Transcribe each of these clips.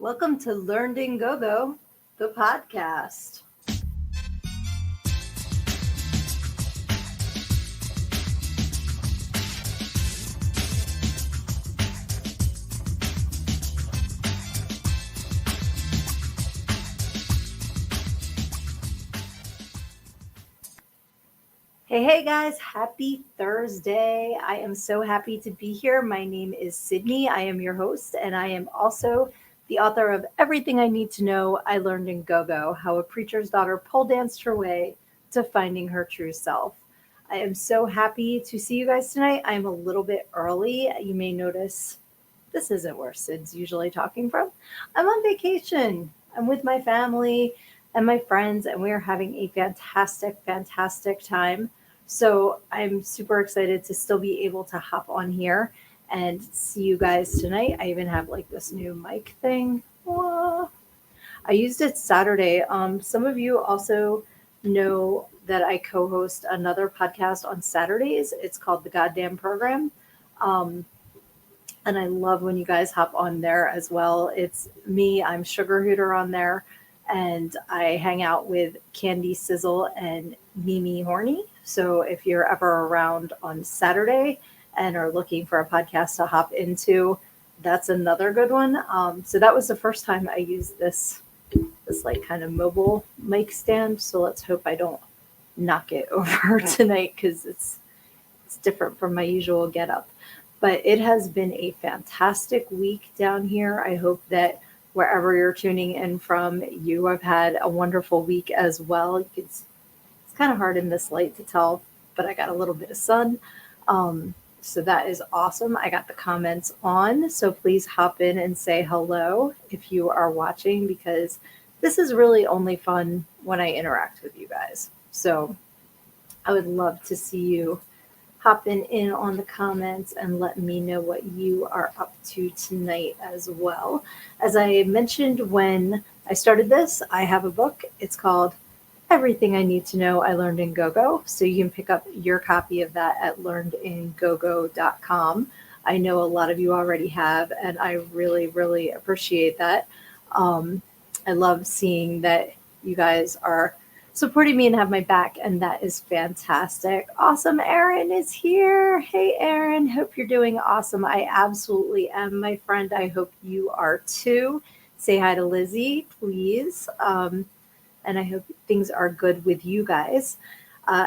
Welcome to Learned in Go-Go, the podcast. Hey guys, happy Thursday. I am so happy to be here. My name is Sydnee. I am your host, and I am also the author of Everything I Need to Know I Learned in Go-Go, How a Preacher's Daughter Pole Danced Her Way to Finding Her True Self. I am so happy to see you guys tonight. I'm a little bit early. You may notice this isn't where Sid's usually talking from. I'm on vacation. I'm with my family and my friends, and we are having a fantastic time. So I'm super excited to still be able to hop on here and see you guys tonight. I even have like this new mic thing. Whoa. I used it Saturday. Some of you also know that I co-host another podcast on Saturdays. It's called The Goddamn Program. And I love when you guys hop on there as well. It's me, I'm Sugar Hooter on there, and I hang out with Candy Sizzle and Mimi Horny. So if you're ever around on Saturday and are looking for a podcast to hop into, that's another good one. So that was the first time I used this like kind of mobile mic stand. So let's hope I don't knock it over tonight because it's different from my usual getup. But it has been a fantastic week down here. I hope that wherever you're tuning in from, you have had a wonderful week as well. It's kind of hard in this light to tell, but I got a little bit of sun. So that is awesome. I got the comments on, so please hop in and say hello if you are watching, because this is really only fun when I interact with you guys. So I would love to see you hopping in on the comments and let me know what you are up to tonight as well. As I mentioned when I started this, I have a book. It's called Everything I Need to Know I Learned in Go-Go. So you can pick up your copy of that at learnedingogo.com. I know a lot of you already have, and I really appreciate that. I love seeing that you guys are supporting me and have my back, and that is fantastic. Awesome. Erin is here. Hey, Erin. Hope you're doing awesome. I absolutely am, my friend. I hope you are too. Say hi to Lizzie, please. And I hope things are good with you guys.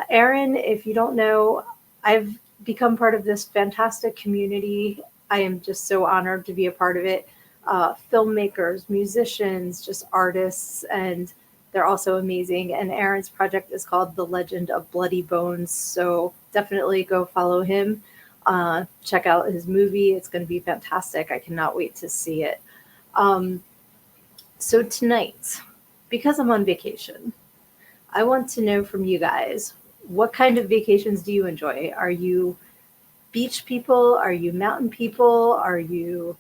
Erin, if you don't know, I've become part of this fantastic community. I am just so honored to be a part of it. Filmmakers, musicians, just artists, and they're also amazing. And Aaron's project is called The Legend of Bloody Bones. So definitely go follow him. Check out his movie. It's going to be fantastic. I cannot wait to see it. So tonight, because I'm on vacation, I want to know from you guys, what kind of vacations do you enjoy? Are you beach people? Are you mountain people? Are you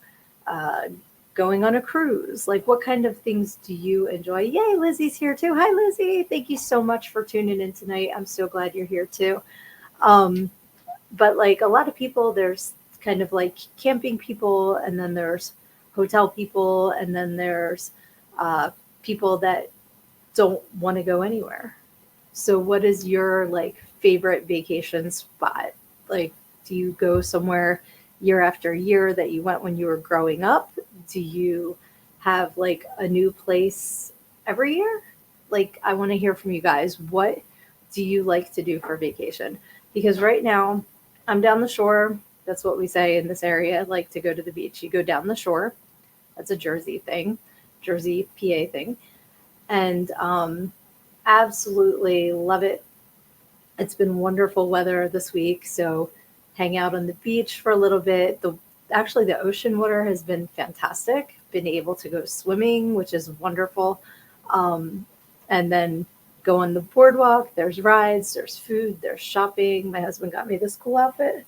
going on a cruise? Like, what kind of things do you enjoy? Yay, Lizzie's here too. Hi, Lizzie. Thank you so much for tuning in tonight. I'm so glad you're here too. But like a lot of people, there's kind of like camping people, and then there's hotel people, and then there's people that don't want to go anywhere. So what is your like favorite vacation spot? Like, do you go somewhere year after year that you went when you were growing up? Do you have like a new place every year? Like, I want to hear from you guys. What do you like to do for vacation? Because right now I'm down the shore. That's what we say in this area, like to go to the beach. You go down the shore. That's a Jersey thing, Jersey, PA thing. And absolutely love it. It's been wonderful weather this week. So hang out on the beach for a little bit. Actually, the ocean water has been fantastic. Been able to go swimming, which is wonderful. And then go on the boardwalk. There's rides, there's food, there's shopping. My husband got me this cool outfit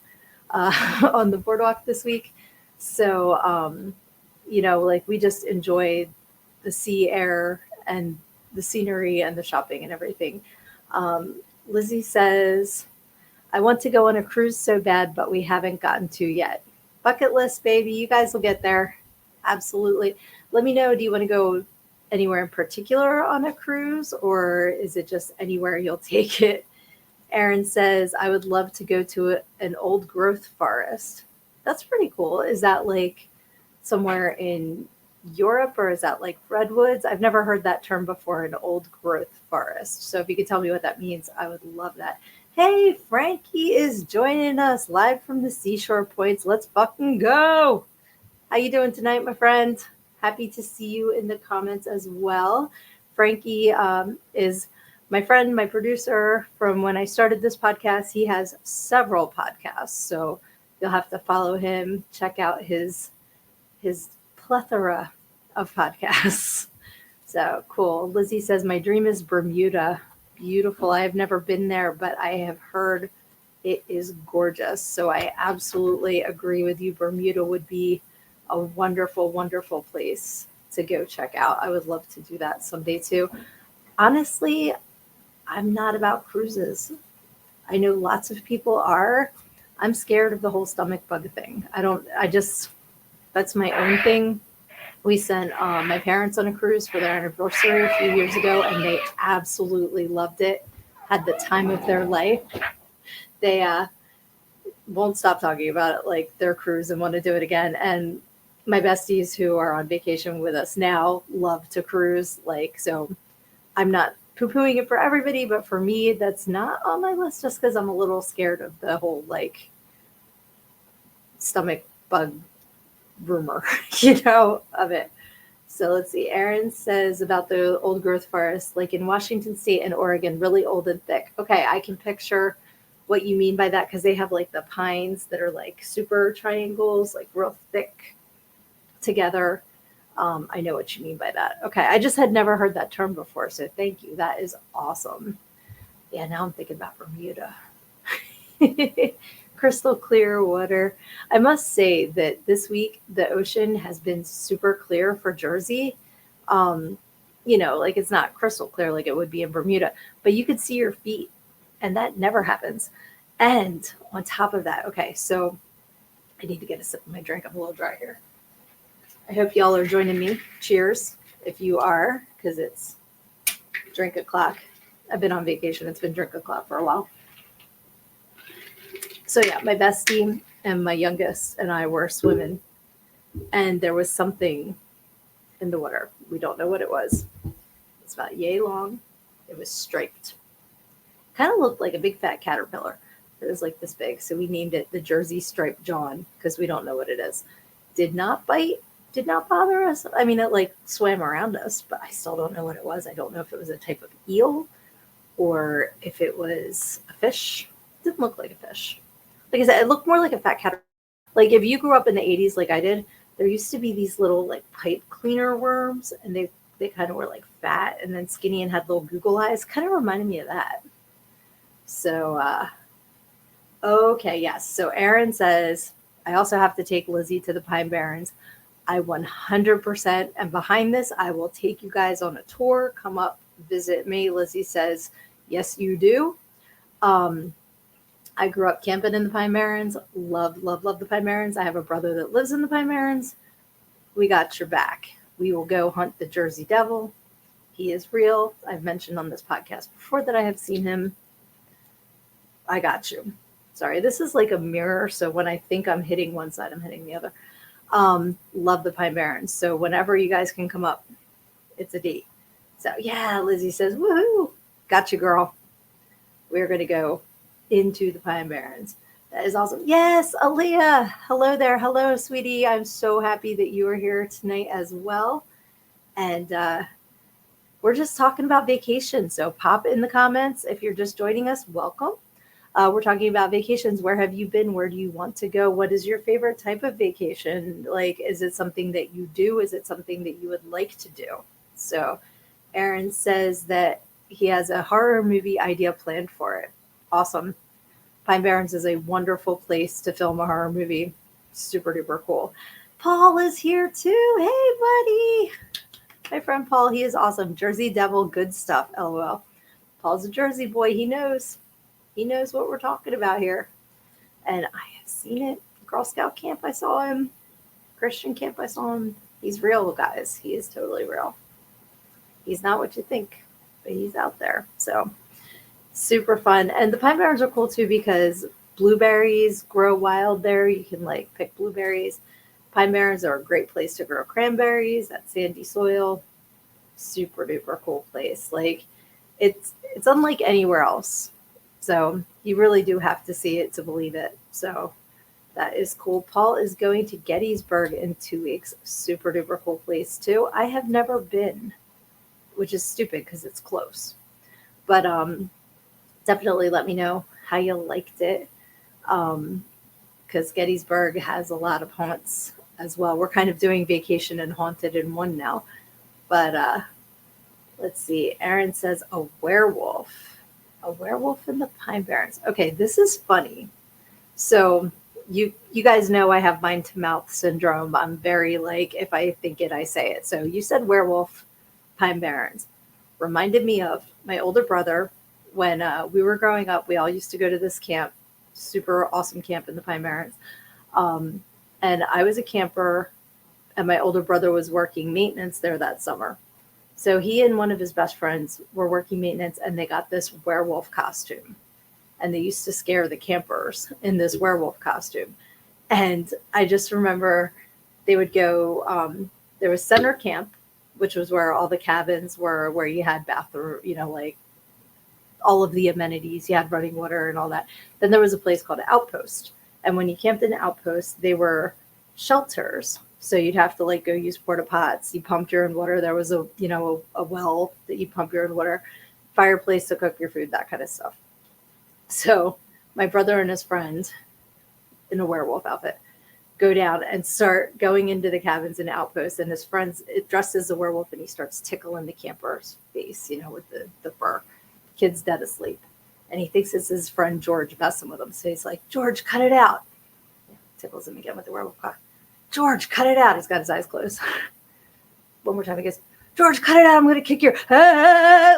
on the boardwalk this week. So, like we just enjoy the sea air and the scenery and the shopping and everything. Lizzie says, I want to go on a cruise so bad, but we haven't gotten to yet. Bucket list, baby. You guys will get there. Absolutely. Let me know, do you want to go anywhere in particular on a cruise, or is it just anywhere you'll take it? Aaron says, I would love to go to an old growth forest. That's pretty cool. Is that like somewhere in Europe, or is that like redwoods? I've never heard that term before, an old growth forest. So if you could tell me what that means, I would love that. Hey, Frankie is joining us live from the Seashore Points. Let's fucking go. How you doing tonight, my friend? Happy to see you in the comments as well. Frankie is my friend, my producer from when I started this podcast. He has several podcasts, so you'll have to follow him, check out his plethora of podcasts. So cool. Lizzie says, my dream is Bermuda. Beautiful. I have never been there, but I have heard it is gorgeous. So I absolutely agree with you. Bermuda would be a wonderful, wonderful place to go check out. I would love to do that someday too. Honestly, I'm not about cruises. I know lots of people are. I'm scared of the whole stomach bug thing. That's my own thing. We sent my parents on a cruise for their anniversary a few years ago, and they absolutely loved it. Had the time of their life. They won't stop talking about it, like their cruise, and want to do it again. And my besties who are on vacation with us now love to cruise. Like, so I'm not poo-pooing it for everybody, but for me, that's not on my list just because I'm a little scared of the whole like stomach bug rumor, of it. So let's see. Aaron says about the old growth forest, like in Washington State and Oregon, really old and thick. Okay, I can picture what you mean by that because they have like the pines that are like super triangles, like real thick together. I know what you mean by that. Okay, I just had never heard that term before, so thank you. That is awesome. Yeah, now I'm thinking about Bermuda. Crystal clear water. I must say that this week the ocean has been super clear for Jersey. Like it's not crystal clear like it would be in Bermuda, but you could see your feet, and that never happens. And on top of that, okay, so I need to get a sip of my drink. I'm a little dry here. I hope y'all are joining me. Cheers, if you are, because it's drink o'clock. I've been on vacation. It's been drink o'clock for a while. So yeah, my bestie and my youngest and I were swimming, and there was something in the water. We don't know what it was. It's about yay long. It was striped. Kind of looked like a big fat caterpillar. It was like this big. So we named it the Jersey Striped John because we don't know what it is. Did not bite. Did not bother us. I mean, it like swam around us, but I still don't know what it was. I don't know if it was a type of eel or if it was a fish. It didn't look like a fish. Like I said, it looked more like a fat cat. Like if you grew up in the 80s like I did, there used to be these little like pipe cleaner worms, and they kind of were like fat and then skinny and had little Google eyes. Kind of reminded me of that. So, okay, yes. So Aaron says, I also have to take Lizzie to the Pine Barrens. I 100% am behind this. I will take you guys on a tour. Come up, visit me. Lizzie says, yes, you do. I grew up camping in the Pine Barrens. Love, love, love the Pine Barrens. I have a brother that lives in the Pine Barrens. We got your back. We will go hunt the Jersey Devil. He is real. I've mentioned on this podcast before that I have seen him. I got you. Sorry, this is like a mirror. So when I think I'm hitting one side, I'm hitting the other. Love the Pine Barrens. So whenever you guys can come up, it's a date. So yeah, Lizzie says, woohoo, got you, girl. We're going to go into the Pine Barrens. That is awesome. Yes, Aaliyah. Hello there. Hello, sweetie. I'm so happy that you are here tonight as well. And we're just talking about vacation. So pop in the comments. If you're just joining us, welcome. We're talking about vacations. Where have you been? Where do you want to go? What is your favorite type of vacation? Like, is it something that you do? Is it something that you would like to do? So Aaron says that he has a horror movie idea planned for it. Awesome. Pine Barrens is a wonderful place to film a horror movie. Super duper cool. Paul is here too. Hey, buddy. My friend Paul, he is awesome. Jersey Devil, good stuff. LOL. Paul's a Jersey boy. He knows. He knows what we're talking about here. And I have seen it. Girl Scout camp, I saw him. Christian camp, I saw him. He's real, guys. He is totally real. He's not what you think, but he's out there. So super fun. And the Pine Barrens are cool too because blueberries grow wild there. You can like pick blueberries. Pine Barrens are a great place to grow cranberries, that sandy soil. Super duper cool place. Like it's unlike anywhere else. So you really do have to see it to believe it. So that is cool. Paul is going to Gettysburg in 2 weeks. Super duper cool place too. I have never been, which is stupid because it's close. But definitely let me know how you liked it. Because Gettysburg has a lot of haunts as well. We're kind of doing vacation and haunted in one now. But let's see. Aaron says a werewolf. A werewolf in the Pine Barrens. Okay, this is funny. So you guys know I have mind to mouth syndrome. I'm very like if I think it, I say it. So you said werewolf, Pine Barrens. Reminded me of my older brother when we were growing up. We all used to go to this camp, super awesome camp in the Pine Barrens. And I was a camper, and my older brother was working maintenance there that summer. So he and one of his best friends were working maintenance, and they got this werewolf costume. And they used to scare the campers in this werewolf costume. And I just remember they would go, there was center camp, which was where all the cabins were, where you had bathroom, like all of the amenities, you had running water and all that. Then there was a place called Outpost. And when you camped in Outpost, they were shelters. So you'd have to like go use porta pots. You pumped your own water. There was a well that you pump your own water, fireplace to cook your food, that kind of stuff. So my brother and his friend in a werewolf outfit go down and start going into the cabins and outposts. And his friend's dressed as a werewolf, and he starts tickling the camper's face, with the fur. Kid's dead asleep. And he thinks it's his friend George messing with him. So he's like, George, cut it out. Tickles him again with the werewolf cock. George, cut it out. He's got his eyes closed. One more time he goes, George, cut it out. I'm going to kick your...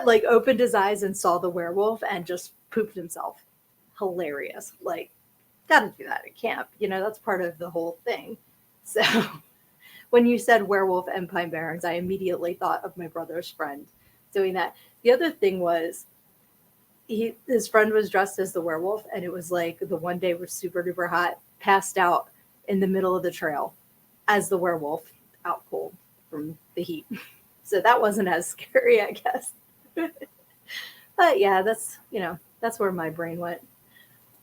Like opened his eyes and saw the werewolf and just pooped himself. Hilarious. Like, gotta do that at camp. That's part of the whole thing. So when you said werewolf and Pine Barrens, I immediately thought of my brother's friend doing that. The other thing was his friend was dressed as the werewolf, and it was like the one day was super duper hot, passed out in the middle of the trail as the werewolf, out cold from the heat. So that wasn't as scary, I guess. But yeah, that's where my brain went.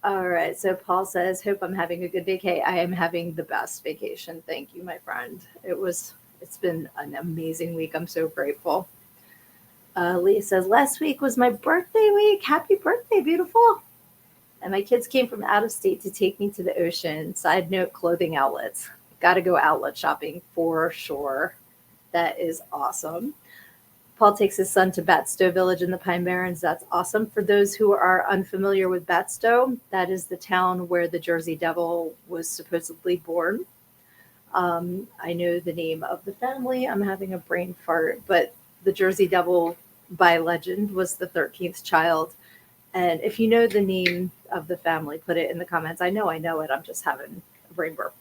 All right. So Paul says, hope I'm having a good vacay. I am having the best vacation. Thank you, my friend. It's been an amazing week. I'm so grateful. Leah says, last week was my birthday week. Happy birthday, beautiful. And my kids came from out of state to take me to the ocean. Side note, clothing outlets. Got to go outlet shopping for sure. That is awesome. Paul takes his son to Batstow Village in the Pine Barrens. That's awesome. For those who are unfamiliar with Batstow, that is the town where the Jersey Devil was supposedly born. I know the name of the family. I'm having a brain fart, but the Jersey Devil, by legend, was the 13th child. And if you know the name of the family, put it in the comments. I know it. I'm just having a brain burp.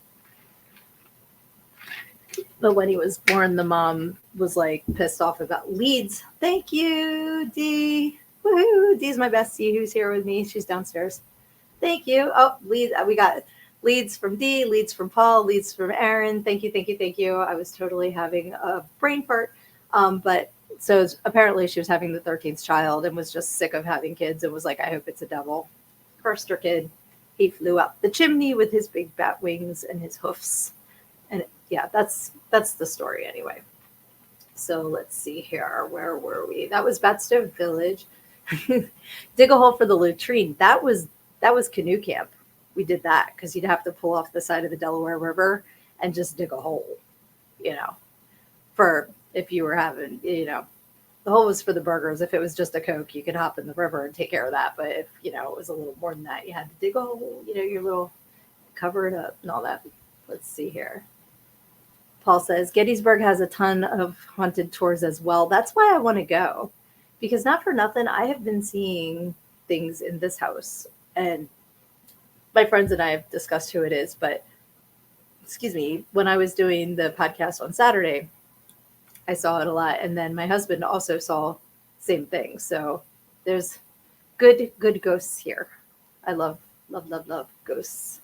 But when he was born, the mom was like pissed off about Leeds. Thank you, Dee. Woohoo. Dee's my bestie who's here with me. She's downstairs. Thank you. Oh, Leeds. We got leads from Dee, leads from Paul, leads from Aaron. Thank you, thank you, thank you. I was totally having a brain fart. But so apparently she was having the 13th child and was just sick of having kids and was like, I hope it's a devil. Cursed her kid. He flew up the chimney with his big bat wings and his hoofs. And yeah, that's the story anyway. So let's see here. Where were we? That was Batstow Village. Dig a hole for the latrine. That was canoe camp. We did that because you'd have to pull off the side of the Delaware River and just dig a hole, for if you were having, the hole was for the burgers. If it was just a Coke, you could hop in the river and take care of that. But if, it was a little more than that, you had to dig a hole, your little cover it up and all that. Let's see here. Paul says, Gettysburg has a ton of haunted tours as well. That's why I want to go. Because not for nothing, I have been seeing things in this house. And my friends and I have discussed who it is, but excuse me, when I was doing the podcast on Saturday, I saw it a lot. And then my husband also saw same thing. So there's good ghosts here. I love ghosts.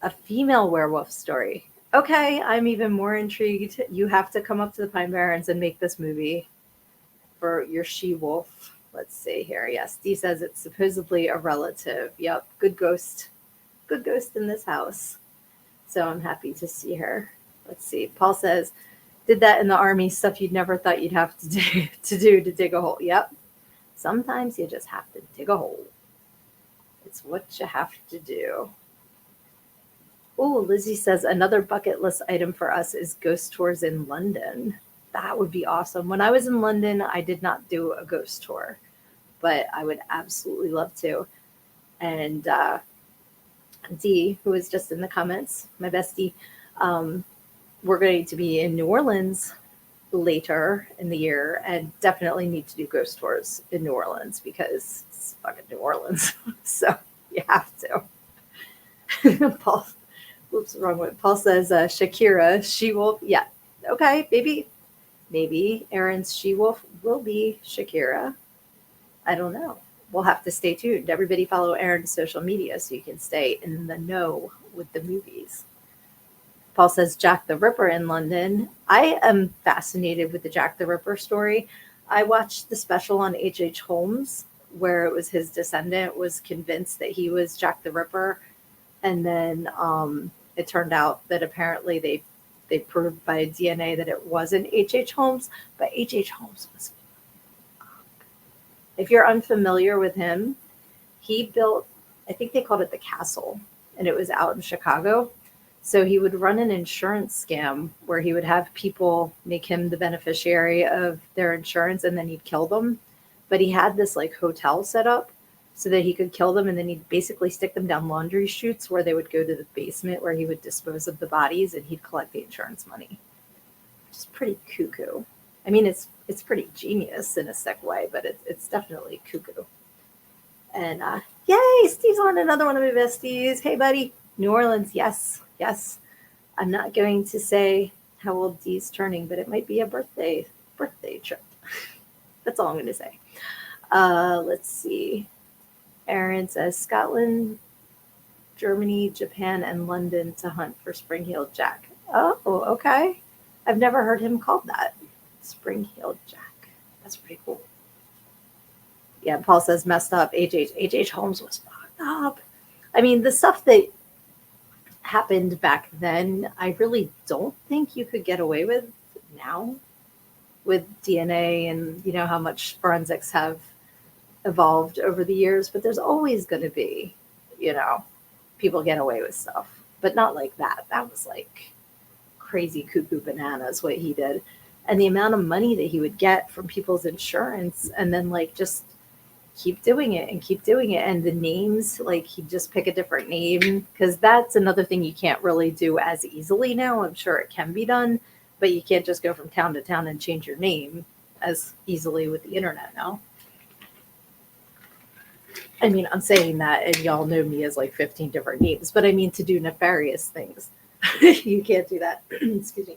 A female werewolf story. Okay, I'm even more intrigued. You have to come up to the Pine Barrens and make this movie for your she-wolf. Let's see here. Yes, Dee says it's supposedly a relative. Yep, good ghost. Good ghost in this house. So I'm happy to see her. Let's see. Paul says, did that in the army, stuff you'd never thought you'd have to do to dig a hole. Yep. Sometimes you just have to dig a hole. It's what you have to do. Oh, Lizzie says another bucket list item for us is ghost tours in London. That would be awesome. When I was in London, I did not do a ghost tour, but I would absolutely love to. And Dee, who was just in the comments, my bestie, we're going to be in New Orleans later in the year and definitely need to do ghost tours in New Orleans because it's fucking New Orleans. So you have to. Paul, oops, wrong one. Paul says Shakira, she-wolf. Yeah. Okay, maybe Aaron's she-wolf will be Shakira. I don't know. We'll have to stay tuned. Everybody follow Aaron's social media so you can stay in the know with the movies. Paul says Jack the Ripper in London. I am fascinated with the Jack the Ripper story. I watched the special on H.H. Holmes where it was his descendant was convinced that he was Jack the Ripper. And then it turned out that apparently they proved by DNA that it wasn't H.H. Holmes, but H.H. Holmes was. If you're unfamiliar with him, he built, I think they called it the Castle, and it was out in Chicago. So he would run an insurance scam where he would have people make him the beneficiary of their insurance and then he'd kill them. But he had this like hotel set up so that he could kill them and then he'd basically stick them down laundry chutes where they would go to the basement where he would dispose of the bodies and he'd collect the insurance money. Which is pretty cuckoo. I mean, it's pretty genius in a sick way, but it's definitely cuckoo. And yay, Steve's on another one of my besties. Hey, buddy. New Orleans, yes. I'm not going to say how old Dee's turning, but it might be a birthday trip. That's all I'm going to say. Let's see. Aaron says Scotland, Germany, Japan, and London to hunt for spring-heeled Jack. Oh, okay. I've never heard him called that. Spring-heeled Jack. That's pretty cool. Yeah, Paul says messed up. H.H. Holmes was fucked up. I mean, the stuff that happened back then, I really don't think you could get away with now with DNA and you know how much forensics have evolved over the years, but there's always going to be, people get away with stuff, but not like that. That was like crazy cuckoo bananas what he did. And the amount of money that he would get from people's insurance and then like just keep doing it. And the names, like he'd just pick a different name because that's another thing you can't really do as easily now. I'm sure it can be done, but you can't just go from town to town and change your name as easily with the internet now. I mean, I'm saying that and y'all know me as like 15 different names, but I mean to do nefarious things. You can't do that. Excuse me.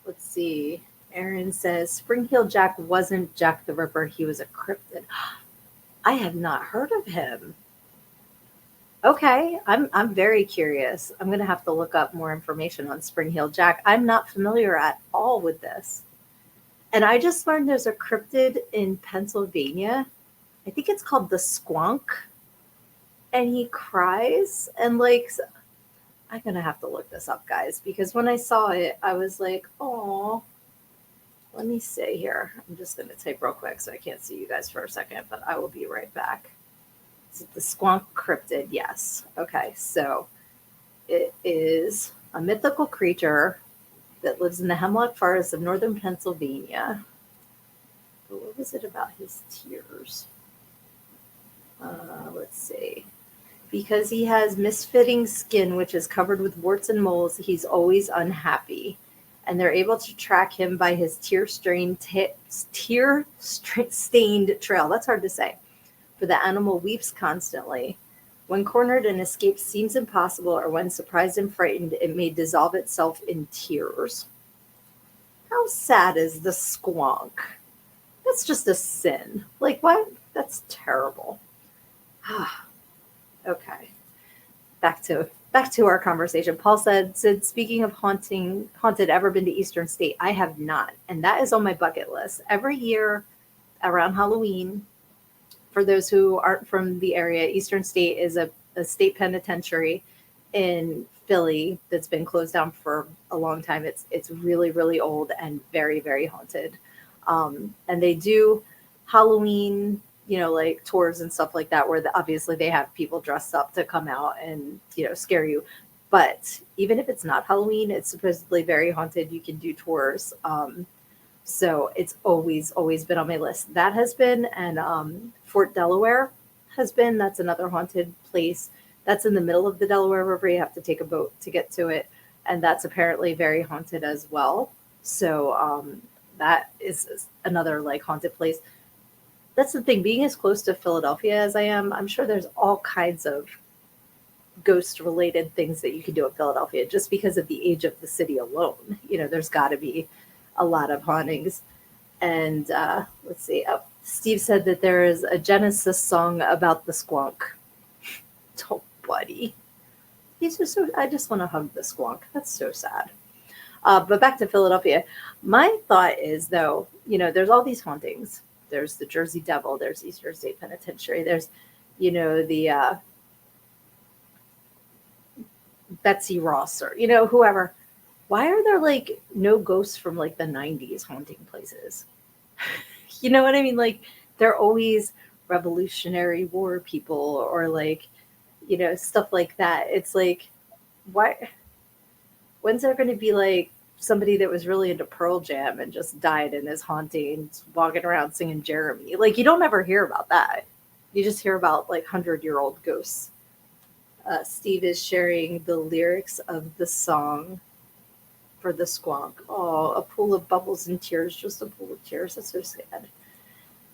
Let's see. Aaron says Spring-heeled Jack wasn't Jack the Ripper. He was a cryptid. I have not heard of him. Okay, I'm very curious. I'm going to have to look up more information on Spring-heeled Jack. I'm not familiar at all with this. And I just learned there's a cryptid in Pennsylvania. I think it's called the squonk. And he cries and like, I'm going to have to look this up, guys, because when I saw it, I was like, oh, let me see here. I'm just going to type real quick so I can't see you guys for a second, but I will be right back. Is it the squonk cryptid? Yes. Okay, so it is a mythical creature that lives in the hemlock forest of northern Pennsylvania. But what was it about his tears? Let's see. Because he has misfitting skin, which is covered with warts and moles, he's always unhappy. And they're able to track him by his tear-stained trail. That's hard to say. For the animal weeps constantly. When cornered, an escape seems impossible, or when surprised and frightened, it may dissolve itself in tears. How sad is the squonk? That's just a sin. Like, what? That's terrible. Okay. Back to our conversation. Paul said, speaking of haunted, ever been to Eastern State? I have not, and that is on my bucket list. Every year around Halloween, for those who aren't from the area, Eastern State is a state penitentiary in Philly that's been closed down for a long time. It's really, really old and very, very haunted. And they do Halloween, like tours and stuff like that, where obviously they have people dressed up to come out and, scare you. But even if it's not Halloween, it's supposedly very haunted. You can do tours. So it's always been on my list. That has been, and Fort Delaware has been. That's another haunted place. That's in the middle of the Delaware River. You have to take a boat to get to it, and that's apparently very haunted as well. So that is another like haunted place. That's the thing. Being as close to Philadelphia as I am, I'm sure there's all kinds of ghost-related things that you can do in Philadelphia just because of the age of the city alone. There's got to be a lot of hauntings. And let's see. Oh, Steve said that there is a Genesis song about the squonk. Oh, buddy. He's just so. I just want to hug the squonk. That's so sad. But back to Philadelphia. My thought is, though, there's all these hauntings. There's the Jersey Devil. There's Eastern State Penitentiary. There's, the Betsy Ross or, whoever. Why are there like no ghosts from like the 90s haunting places? You know what I mean? Like they're always Revolutionary War people or like, stuff like that. It's like, why? When's there going to be like somebody that was really into Pearl Jam and just died and is haunting, walking around singing Jeremy? Like you don't ever hear about that. You just hear about like 100-year-old ghosts. Steve is sharing the lyrics of the song for the squonk. Oh, a pool of bubbles and tears, just a pool of tears. That's so sad.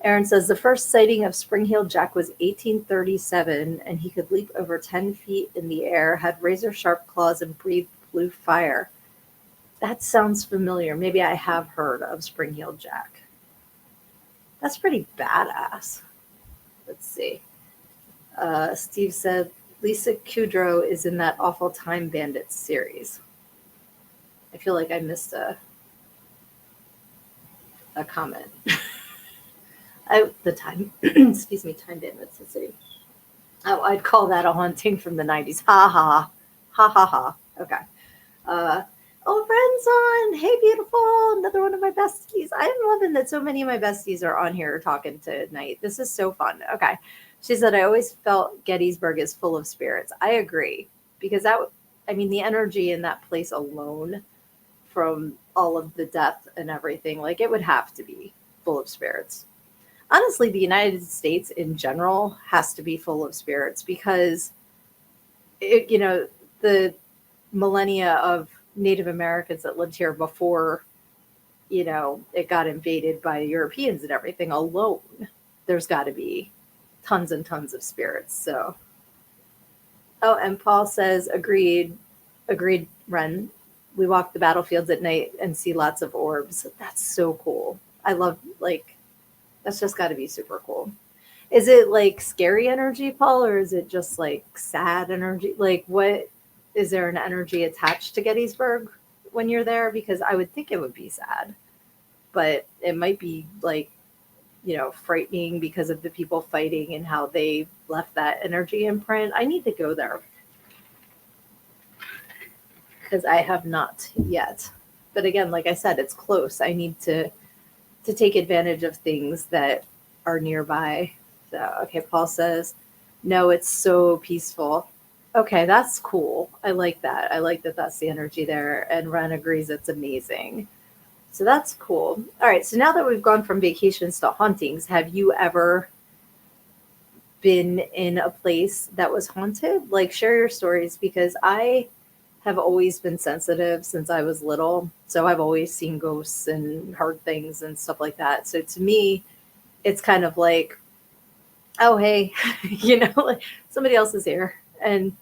Aaron says the first sighting of Spring-Heeled Jack was 1837, and he could leap over 10 feet in the air, had razor-sharp claws, and breathed blue fire. That sounds familiar. Maybe I have heard of Spring-Heeled Jack. That's pretty badass. Let's see. Steve said Lisa Kudrow is in that Awful Time Bandits series. I feel like I missed a comment. Excuse me, Time Bandits. Let's see. Oh, I'd call that a haunting from the 90s. Ha ha. Ha ha ha. Okay. Friends on. Hey, beautiful. Another one of my besties. I'm loving that so many of my besties are on here talking tonight. This is so fun. Okay. She said, I always felt Gettysburg is full of spirits. I agree. Because the energy in that place alone from all of the death and everything, like it would have to be full of spirits. Honestly, the United States in general has to be full of spirits because the millennia of Native Americans that lived here before, it got invaded by Europeans and everything alone, there's got to be tons and tons of spirits. So, and Paul says, agreed, Ren. We walk the battlefields at night and see lots of orbs. That's so cool. I love, that's just got to be super cool. Is it like scary energy, Paul, or is it just like sad energy? Like what, is there an energy attached to Gettysburg when you're there? Because I would think it would be sad, but it might be like, frightening because of the people fighting and how they left that energy imprint. I need to go there because I have not yet. But again, like I said, it's close. I need to take advantage of things that are nearby. So, okay, Paul says, no, it's so peaceful. Okay, that's cool. I like that. I like that that's the energy there. And Ren agrees it's amazing. So that's cool. All right, so now that we've gone from vacations to hauntings, have you ever been in a place that was haunted? Like, share your stories, because I have always been sensitive since I was little. So I've always seen ghosts and heard things and stuff like that. So to me, it's kind of like, oh, hey, somebody else is here. And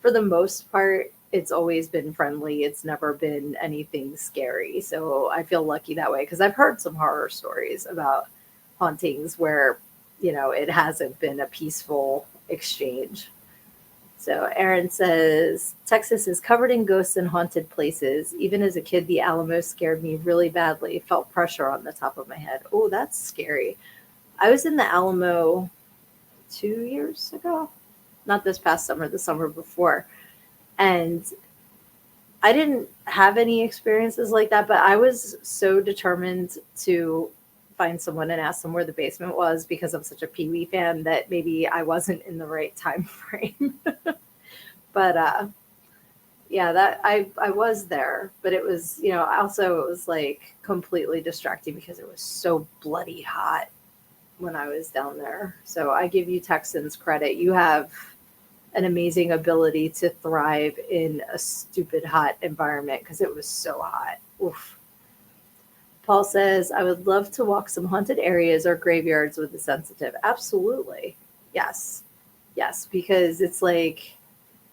for the most part, it's always been friendly. It's never been anything scary. So I feel lucky that way because I've heard some horror stories about hauntings where, it hasn't been a peaceful exchange. So Aaron says Texas is covered in ghosts and haunted places. Even as a kid, the Alamo scared me really badly. Felt pressure on the top of my head. Oh, that's scary. I was in the Alamo 2 years ago, not this past summer, the summer before. And I didn't have any experiences like that, but I was so determined to find someone and ask them where the basement was because I'm such a Pee Wee fan that maybe I wasn't in the right time frame. But yeah, that I was there, but it was, also it was like completely distracting because it was so bloody hot when I was down there. So I give you Texans credit. You have an amazing ability to thrive in a stupid hot environment because it was so hot. Oof. Paul says, I would love to walk some haunted areas or graveyards with the sensitive. Absolutely. Yes. Yes, because it's like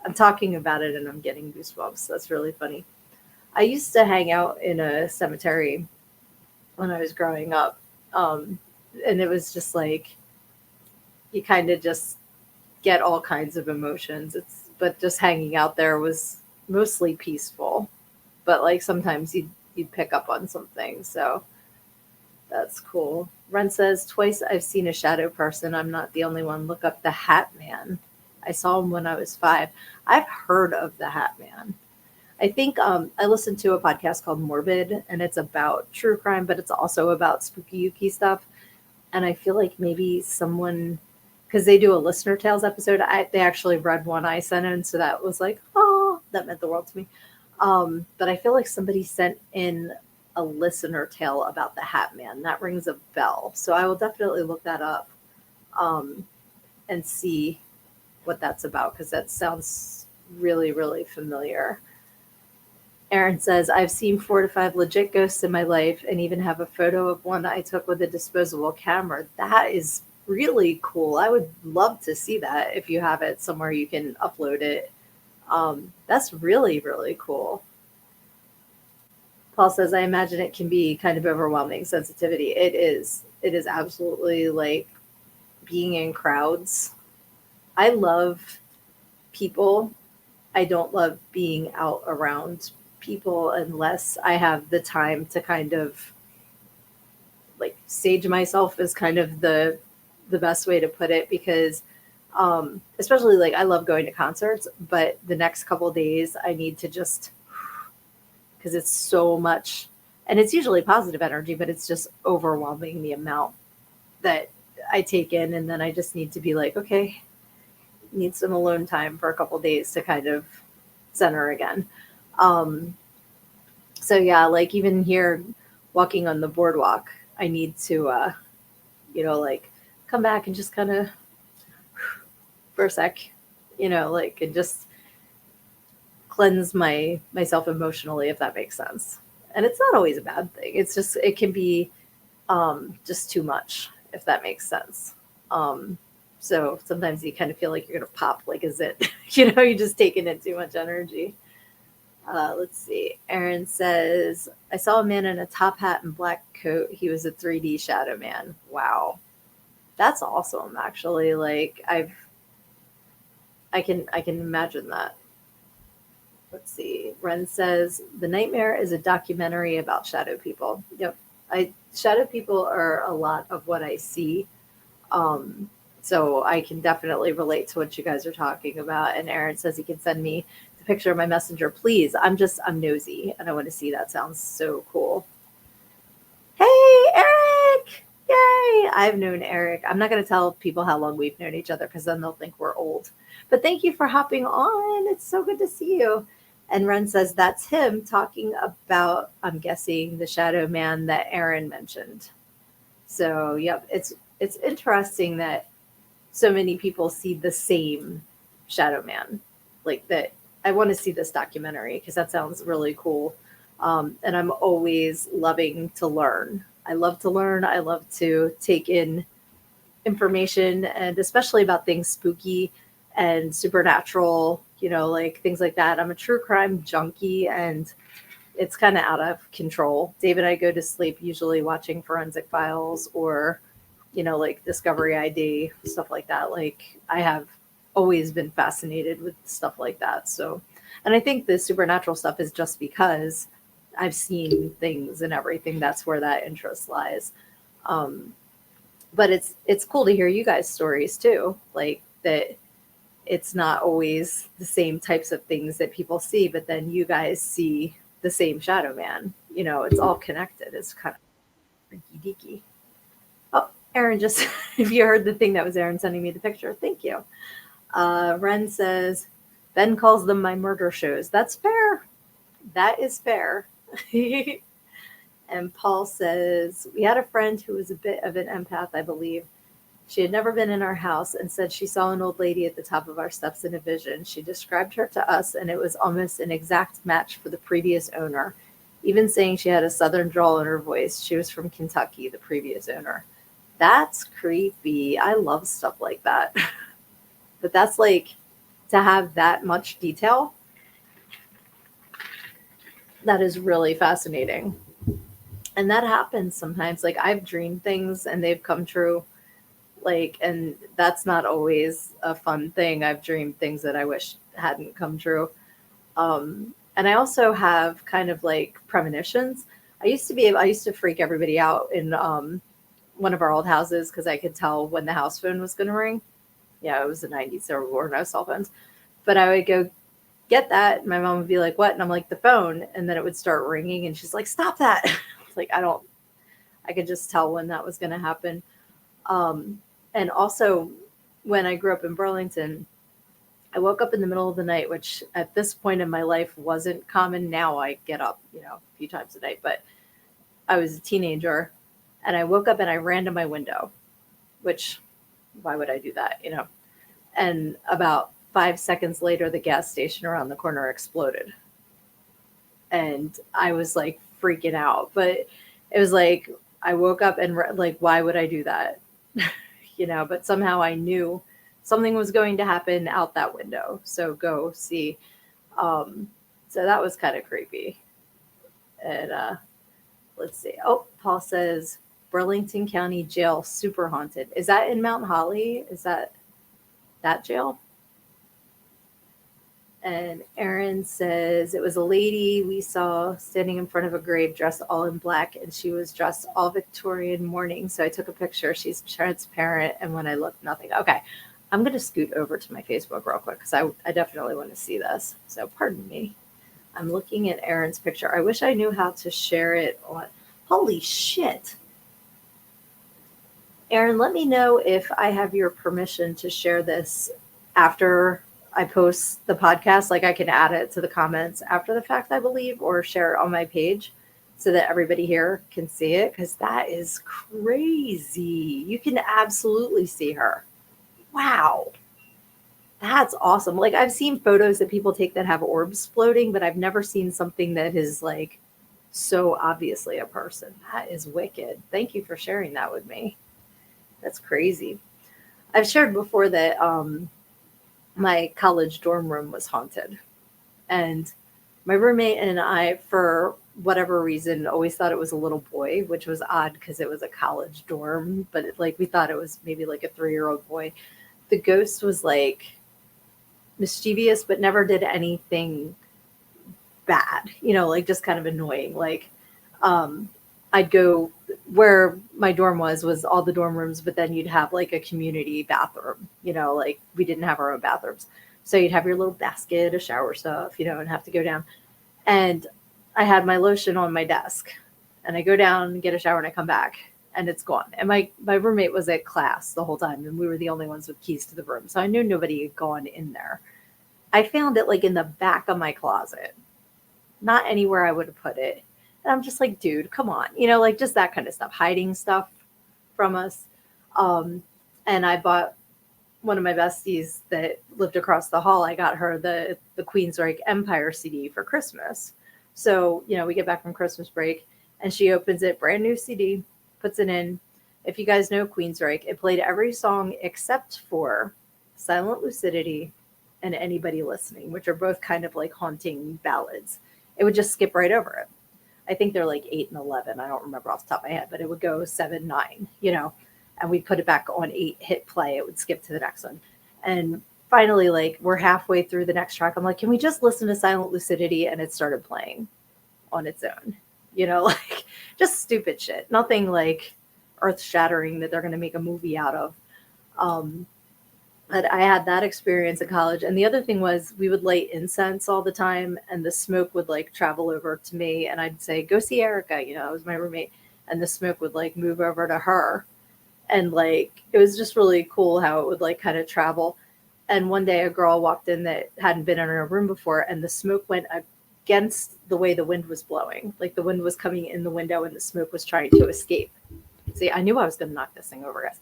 I'm talking about it and I'm getting goosebumps. That's really funny. I used to hang out in a cemetery when I was growing up. And it was just like you kind of just get all kinds of emotions. But just hanging out there was mostly peaceful. But like sometimes you'd pick up on something. So that's cool. Ren says twice I've seen a shadow person. I'm not the only one. Look up the Hat Man. I saw him when I was 5. I've heard of the Hat Man. I think I listened to a podcast called Morbid, and it's about true crime, but it's also about spooky yuki stuff. And I feel like maybe someone, because they do a listener tales episode, they actually read one I sent in, so that was like, oh, that meant the world to me. But I feel like somebody sent in a listener tale about the Hat Man. That rings a bell. So I will definitely look that up and see what that's about because that sounds really, really familiar. Aaron says, I've seen 4 to 5 legit ghosts in my life and even have a photo of one I took with a disposable camera. That is really cool. I would love to see that if you have it somewhere you can upload it. That's really, really cool. Paul says, I imagine it can be kind of overwhelming sensitivity. It is. It is absolutely like being in crowds. I love people. I don't love being out around people unless I have the time to kind of like sage myself is kind of the best way to put it because especially like I love going to concerts, but the next couple of days I need to just because it's so much and it's usually positive energy, but it's just overwhelming the amount that I take in and then I just need to be like, okay, need some alone time for a couple of days to kind of center again. So yeah, like even here walking on the boardwalk, I need to, like come back and just kind of for a sec, like and just cleanse myself emotionally, if that makes sense. And it's not always a bad thing. It's just, it can be just too much, if that makes sense. So sometimes you kind of feel like you're going to pop, like, is it, you're just taking in too much energy. Let's see. Aaron says, I saw a man in a top hat and black coat. He was a 3D shadow man. Wow. That's awesome. Actually, like I can imagine that. Let's see. Ren says, The Nightmare is a documentary about shadow people. Yep. Shadow people are a lot of what I see. So I can definitely relate to what you guys are talking about. And Aaron says he can send me the picture of my messenger. Please. I'm nosy and I want to see. That sounds so cool. Hey, Eric. Yay. I've known Eric. I'm not going to tell people how long we've known each other because then they'll think we're old. But thank you for hopping on. It's so good to see you. And Ren says that's him talking about, I'm guessing, the shadow man that Aaron mentioned. So, yep, it's interesting that so many people see the same shadow man. Like that, I want to see this documentary because that sounds really cool. And I'm always loving to learn. I love to learn. I love to take in information and especially about things spooky and supernatural, like things like that. I'm a true crime junkie, and it's kind of out of control. Dave and I go to sleep usually watching Forensic Files or, like Discovery ID, stuff like that. Like, I have always been fascinated with stuff like that. So, and I think the supernatural stuff is just because I've seen things and everything. That's where that interest lies. Um, but it's cool to hear you guys' stories too. Like that it's not always the same types of things that people see, but then you guys see the same shadow man. It's all connected. It's kind of freaky deaky. Oh, Aaron just, if you heard the thing, that was Aaron sending me the picture. Thank you. Ren says, Ben calls them my murder shows. That's fair. That is fair. And Paul says, we had a friend who was a bit of an empath, I believe. She had never been in our house and said she saw an old lady at the top of our steps in a vision. She described her to us, and it was almost an exact match for the previous owner, even saying she had a southern drawl in her voice. She was from Kentucky, the previous owner. That's creepy. I love stuff like that. But that's like, to have that much detail, that is really fascinating. And that happens sometimes. Like, I've dreamed things and they've come true. Like, and that's not always a fun thing. I've dreamed things that I wish hadn't come true. And I also have kind of like premonitions. I used to freak everybody out in one of our old houses because I could tell when the house phone was going to ring. Yeah, it was the 90s. There were no cell phones. But I would go get that. And my mom would be like, what? And I'm like, the phone. And then it would start ringing. And she's like, stop that. Like, I could just tell when that was going to happen. And also, when I grew up in Burlington, I woke up in the middle of the night, which at this point in my life wasn't common. Now I get up, a few times a night, but I was a teenager and I woke up and I ran to my window, which why would I do that, And about 5 seconds later, the gas station around the corner exploded. And I was like freaking out, but it was like, I woke up and like, why would I do that? But somehow I knew something was going to happen out that window. So go see. So that was kind of creepy. And let's see. Oh, Paul says Burlington County Jail super haunted. Is that in Mount Holly? Is that jail? And Aaron says it was a lady we saw standing in front of a grave dressed all in black, and she was dressed all Victorian mourning. So I took a picture. She's transparent, and when I looked, nothing. Okay, I'm going to scoot over to my Facebook real quick because I definitely want to see this. So pardon me. I'm looking at Aaron's picture. I wish I knew how to share it on. Holy shit. Aaron, let me know if I have your permission to share this after I post the podcast. Like, I can add it to the comments after the fact, I believe, or share it on my page so that everybody here can see it, because that is crazy. You can absolutely see her. Wow. That's awesome. Like, I've seen photos that people take that have orbs floating, but I've never seen something that is like so obviously a person. That is wicked. Thank you for sharing that with me. That's crazy. I've shared before that my college dorm room was haunted. And my roommate and I, for whatever reason, always thought it was a little boy, which was odd because it was a college dorm. But we thought it was maybe like a 3-year-old boy. The ghost was like mischievous, but never did anything bad, like just kind of annoying. Like, I'd go where my dorm was all the dorm rooms, but then you'd have like a community bathroom, like we didn't have our own bathrooms. So you'd have your little basket of shower stuff, and have to go down. And I had my lotion on my desk, and I go down and get a shower and I come back and it's gone. And my roommate was at class the whole time, and we were the only ones with keys to the room. So I knew nobody had gone in there. I found it like in the back of my closet, not anywhere I would have put it. And I'm just like, dude, come on, like just that kind of stuff, hiding stuff from us. And I bought one of my besties that lived across the hall. I got her the Queensryche Empire CD for Christmas. So, we get back from Christmas break and she opens it, brand new CD, puts it in. If you guys know Queensryche, it played every song except for Silent Lucidity, and Anybody Listening, which are both kind of like haunting ballads. It would just skip right over it. I think they're like 8 and 11. I don't remember off the top of my head, but it would go 7, 9, and we'd put it back on 8, hit play. It would skip to the next one. And finally, like, we're halfway through the next track. I'm like, can we just listen to Silent Lucidity? And it started playing on its own, like just stupid shit. Nothing like earth shattering that they're going to make a movie out of. But I had that experience in college. And the other thing was we would light incense all the time, and the smoke would like travel over to me, and I'd say, go see Erica, it was my roommate, and the smoke would like move over to her. And like, it was just really cool how it would like kind of travel. And one day a girl walked in that hadn't been in her room before, and the smoke went against the way the wind was blowing. Like the wind was coming in the window and the smoke was trying to escape. See, I knew I was going to knock this thing over, guys.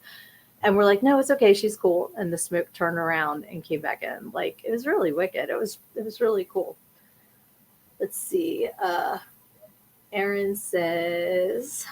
And we're like, no, it's okay. She's cool. And the smoke turned around and came back in. Like, it was really wicked. It was really cool. Let's see. Aaron says,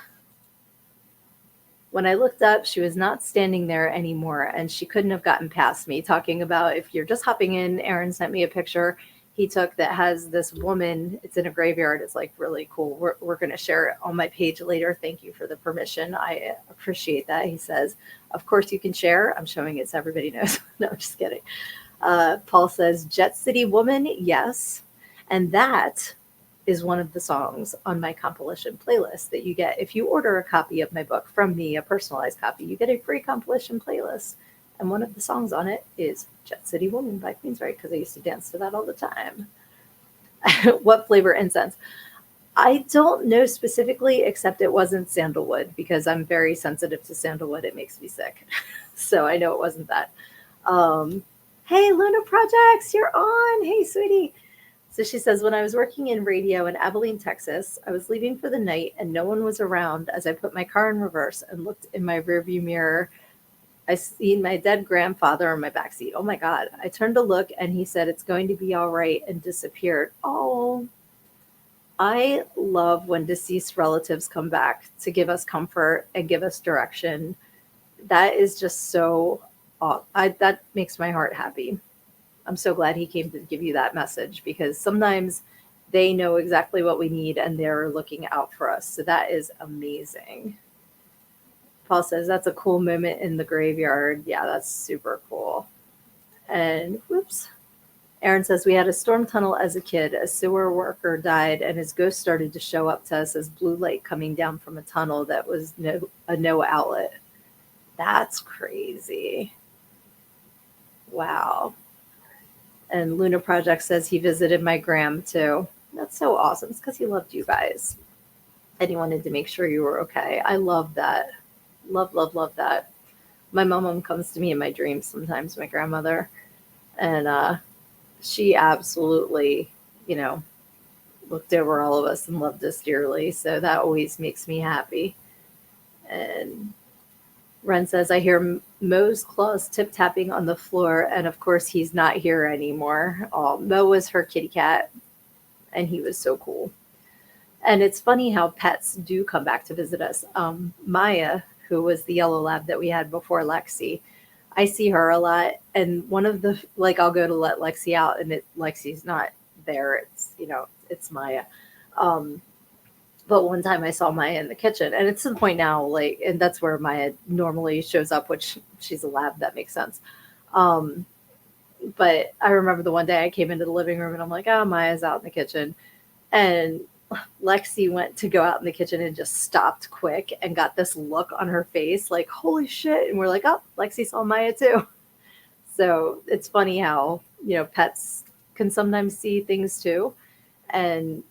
when I looked up, she was not standing there anymore, and she couldn't have gotten past me. Talking about, if you're just hopping in, Aaron sent me a picture he took that has this woman. It's in a graveyard. It's like really cool. We're going to share it on my page later. Thank you for the permission. I appreciate that. He says, of course you can share. I'm showing it so everybody knows. No, I'm just kidding. Paul says, Jet City Woman. Yes. And that is one of the songs on my compilation playlist that you get. If you order a copy of my book from me, a personalized copy, you get a free compilation playlist. And one of the songs on it is Jet City Woman by Queensryche, because I used to dance to that all the time. What flavor incense? I don't know specifically, except it wasn't sandalwood, because I'm very sensitive to sandalwood. It makes me sick. So I know it wasn't that. Hey, Luna Projects, you're on. Hey, sweetie. So she says, when I was working in radio in Abilene, Texas, I was leaving for the night and no one was around as I put my car in reverse and looked in my rearview mirror. I seen my dead grandfather in my backseat. Oh my God. I turned to look and he said, it's going to be all right, and disappeared. Oh, I love when deceased relatives come back to give us comfort and give us direction. That is just so, that makes my heart happy. I'm so glad he came to give you that message, because sometimes they know exactly what we need and they're looking out for us. So that is amazing. Paul says, that's a cool moment in the graveyard. Yeah, that's super cool. And whoops. Aaron says, we had a storm tunnel as a kid. A sewer worker died and his ghost started to show up to us as blue light coming down from a tunnel that was no outlet. That's crazy. Wow. And Luna Project says he visited my gram too. That's so awesome. It's because he loved you guys. And he wanted to make sure you were okay. I love that. Love, love, love that. My mom comes to me in my dreams sometimes, my grandmother. And she absolutely, looked over all of us and loved us dearly. So that always makes me happy. And Ren says, I hear Mo's claws tip-tapping on the floor, and of course he's not here anymore. Oh, Mo was her kitty cat, and he was so cool. And it's funny how pets do come back to visit us. Maya, who was the yellow lab that we had before Lexi, I see her a lot, and one of the, like, I'll go to let Lexi out, and Lexi's not there. It's Maya. But one time I saw Maya in the kitchen, and it's to the point now, like, and that's where Maya normally shows up, which she's a lab, that makes sense. But I remember the one day I came into the living room and I'm like, oh, Maya's out in the kitchen. And Lexi went to go out in the kitchen and just stopped quick and got this look on her face like, holy shit. And we're like, oh, Lexi saw Maya too. So it's funny how, pets can sometimes see things too. And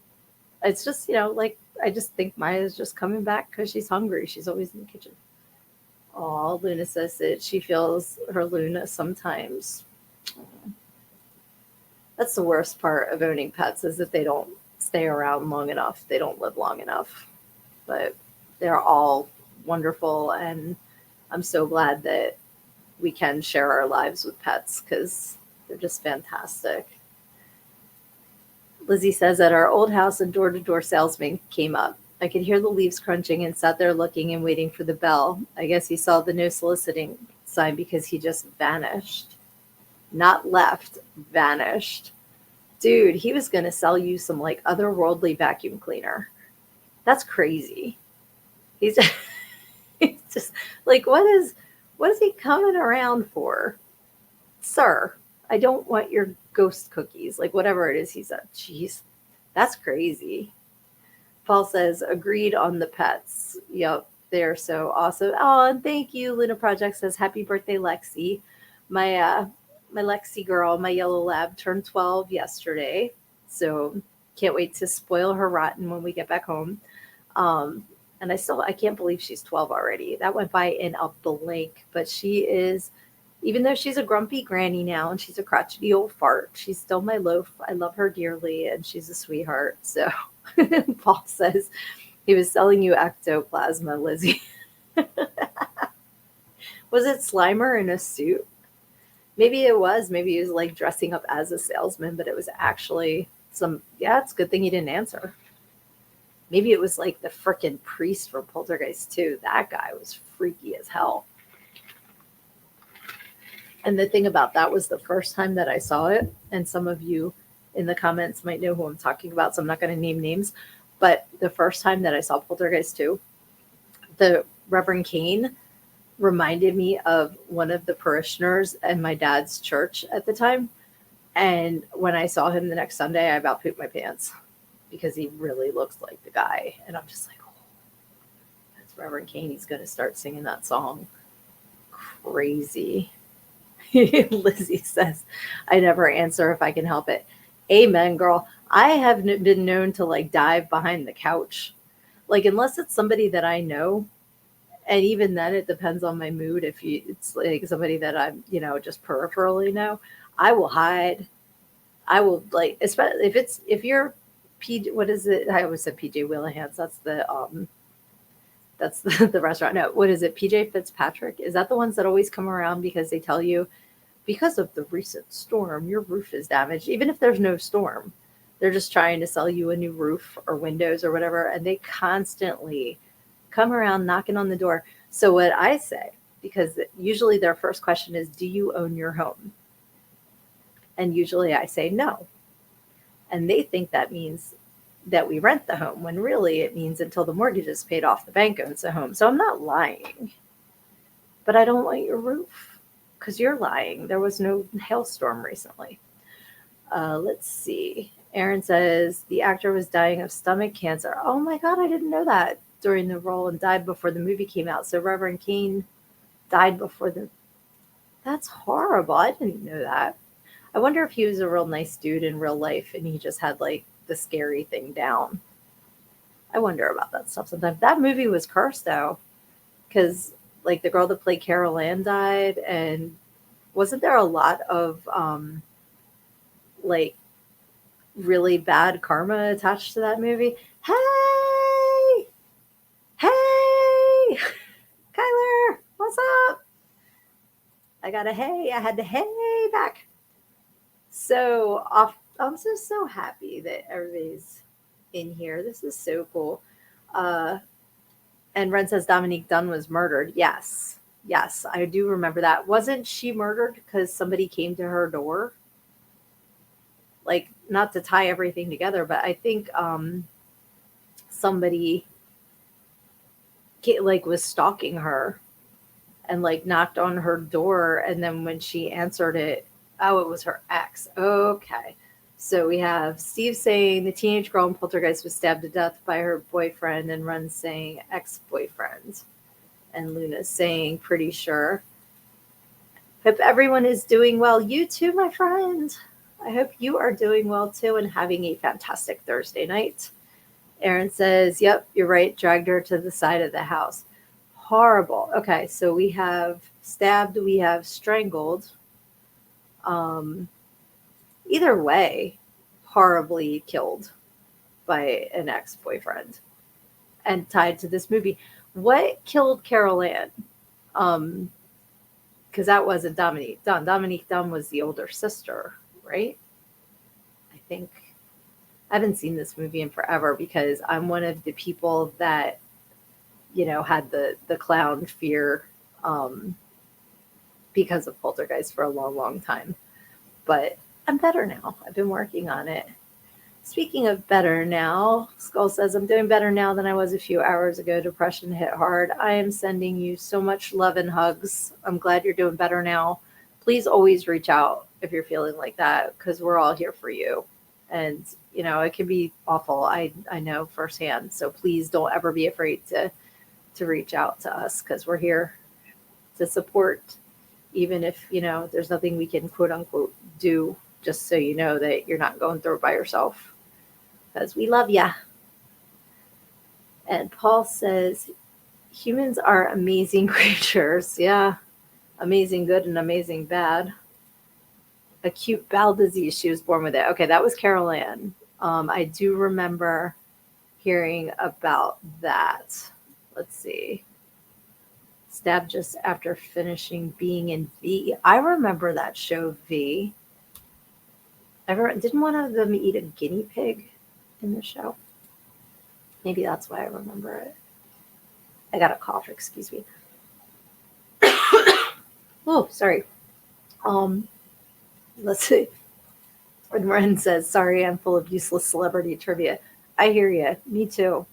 it's just, like, I just think Maya's just coming back because she's hungry. She's always in the kitchen. Oh, Luna says that she feels her Luna sometimes. That's the worst part of owning pets, is that they don't stay around long enough. They don't live long enough. But they're all wonderful, and I'm so glad that we can share our lives with pets because they're just fantastic. Lizzie says, at our old house, a door-to-door salesman came up. I could hear the leaves crunching and sat there looking and waiting for the bell. I guess he saw the no soliciting sign because he just vanished. not left, vanished. Dude, he was going to sell you some like otherworldly vacuum cleaner. That's crazy. He's, he's just like, what is he coming around for? Sir, I don't want your ghost cookies. Like, whatever it is, he said. Jeez, that's crazy. Paul says, agreed on the pets. Yep, they're so awesome. Oh, and thank you. Luna Project says, happy birthday, Lexi. My Lexi girl, my yellow lab, turned 12 yesterday. So can't wait to spoil her rotten when we get back home. And I can't believe she's 12 already. That went by in a blink. But she is, even though she's a grumpy granny now and she's a crotchety old fart, she's still my loaf. I love her dearly and she's a sweetheart. So Paul says he was selling you ectoplasma, Lizzie. Was it Slimer in a suit? Maybe it was. Maybe he was like dressing up as a salesman, but it was actually yeah, it's a good thing he didn't answer. Maybe it was like the frickin' priest from Poltergeist 2. That guy was freaky as hell. And the thing about that was the first time that I saw it, and some of you in the comments might know who I'm talking about, so I'm not going to name names, but the first time that I saw Poltergeist 2, the Reverend Kane reminded me of one of the parishioners in my dad's church at the time. And when I saw him the next Sunday, I about pooped my pants because he really looks like the guy. And I'm just like, oh, that's Reverend Kane. He's going to start singing that song. Crazy. Lizzie says, I never answer if I can help it. Amen, girl. I have been known to like dive behind the couch. Like, unless it's somebody that I know, and even then it depends on my mood. If it's like somebody that I'm, just peripherally know, I will hide. I will like, especially if you're PJ, what is it? I always said PJ Wheelhands. That's the restaurant. No, what is it? PJ Fitzpatrick. Is that the ones that always come around because they tell you, because of the recent storm, your roof is damaged. Even if there's no storm, they're just trying to sell you a new roof or windows or whatever. And they constantly come around knocking on the door. So what I say, because usually their first question is, do you own your home? And usually I say no. And they think that means that we rent the home, when really it means until the mortgage is paid off, the bank owns the home. So I'm not lying. But I don't want your roof because you're lying. There was no hailstorm recently. Let's see. Aaron says the actor was dying of stomach cancer. Oh my God, I didn't know that during the role and died before the movie came out. So Reverend Kane died before That's horrible. I didn't know that. I wonder if he was a real nice dude in real life and he just had like the scary thing down. I wonder about that stuff sometimes. That movie was cursed though, because like the girl that played Carol Ann died, and wasn't there a lot of like really bad karma attached to that movie? Hey, hey, Kyler, what's up? I got a hey. I had the hey back. So I'm just so happy that everybody's in here. This is so cool. And Ren says Dominique Dunn was murdered. Yes, I do remember that. Wasn't she murdered because somebody came to her door? Like, not to tie everything together, but I think somebody like was stalking her and like knocked on her door, and then when she answered it, oh, it was her ex. Okay. So we have Steve saying the teenage girl in Poltergeist was stabbed to death by her boyfriend, and Run saying ex-boyfriend. And Luna saying pretty sure. Hope everyone is doing well. You too, my friend. I hope you are doing well too and having a fantastic Thursday night. Aaron says, yep, you're right. Dragged her to the side of the house. Horrible. Okay, so we have stabbed, we have strangled. Either way, horribly killed by an ex-boyfriend and tied to this movie. What killed Carol Ann? Because that wasn't Dominique Dunn. Dominique Dunn was the older sister, right? I think. I haven't seen this movie in forever because I'm one of the people that, had the clown fear because of Poltergeist for a long, long time. but I'm better now. I've been working on it. Speaking of better now, Skull says, I'm doing better now than I was a few hours ago. Depression hit hard. I am sending you so much love and hugs. I'm glad you're doing better now. Please always reach out if you're feeling like that, because we're all here for you. And, it can be awful. I know firsthand. So please don't ever be afraid to reach out to us, because we're here to support, even if, there's nothing we can quote unquote do, just so you know that you're not going through it by yourself, because we love ya. And Paul says, humans are amazing creatures. Yeah, amazing good and amazing bad. Acute bowel disease, she was born with it. Okay, that was Carol Ann. I do remember hearing about that. Let's see. Stabbed just after finishing being in V. I remember that show, V. Didn't one of them eat a guinea pig in the show? Maybe that's why I remember it. I got a cough, excuse me. Oh, sorry. Let's see. When Ren says, sorry, I'm full of useless celebrity trivia. I hear you. Me too.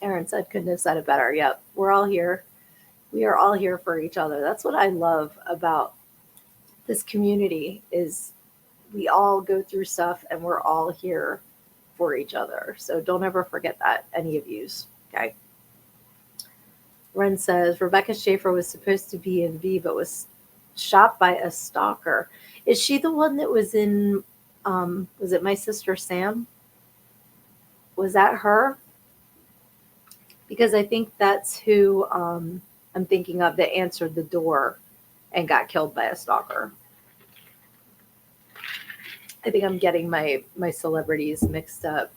Aaron said, couldn't have said it better. Yep. We're all here. We are all here for each other. That's what I love about this community, is we all go through stuff and we're all here for each other. So don't ever forget that, any of yous. Okay. Ren says, Rebecca Schaefer was supposed to be in V, but was shot by a stalker. Is she the one that was in, was it My Sister Sam? Was that her? Because I think that's who I'm thinking of, that answered the door and got killed by a stalker. I think I'm getting my celebrities mixed up.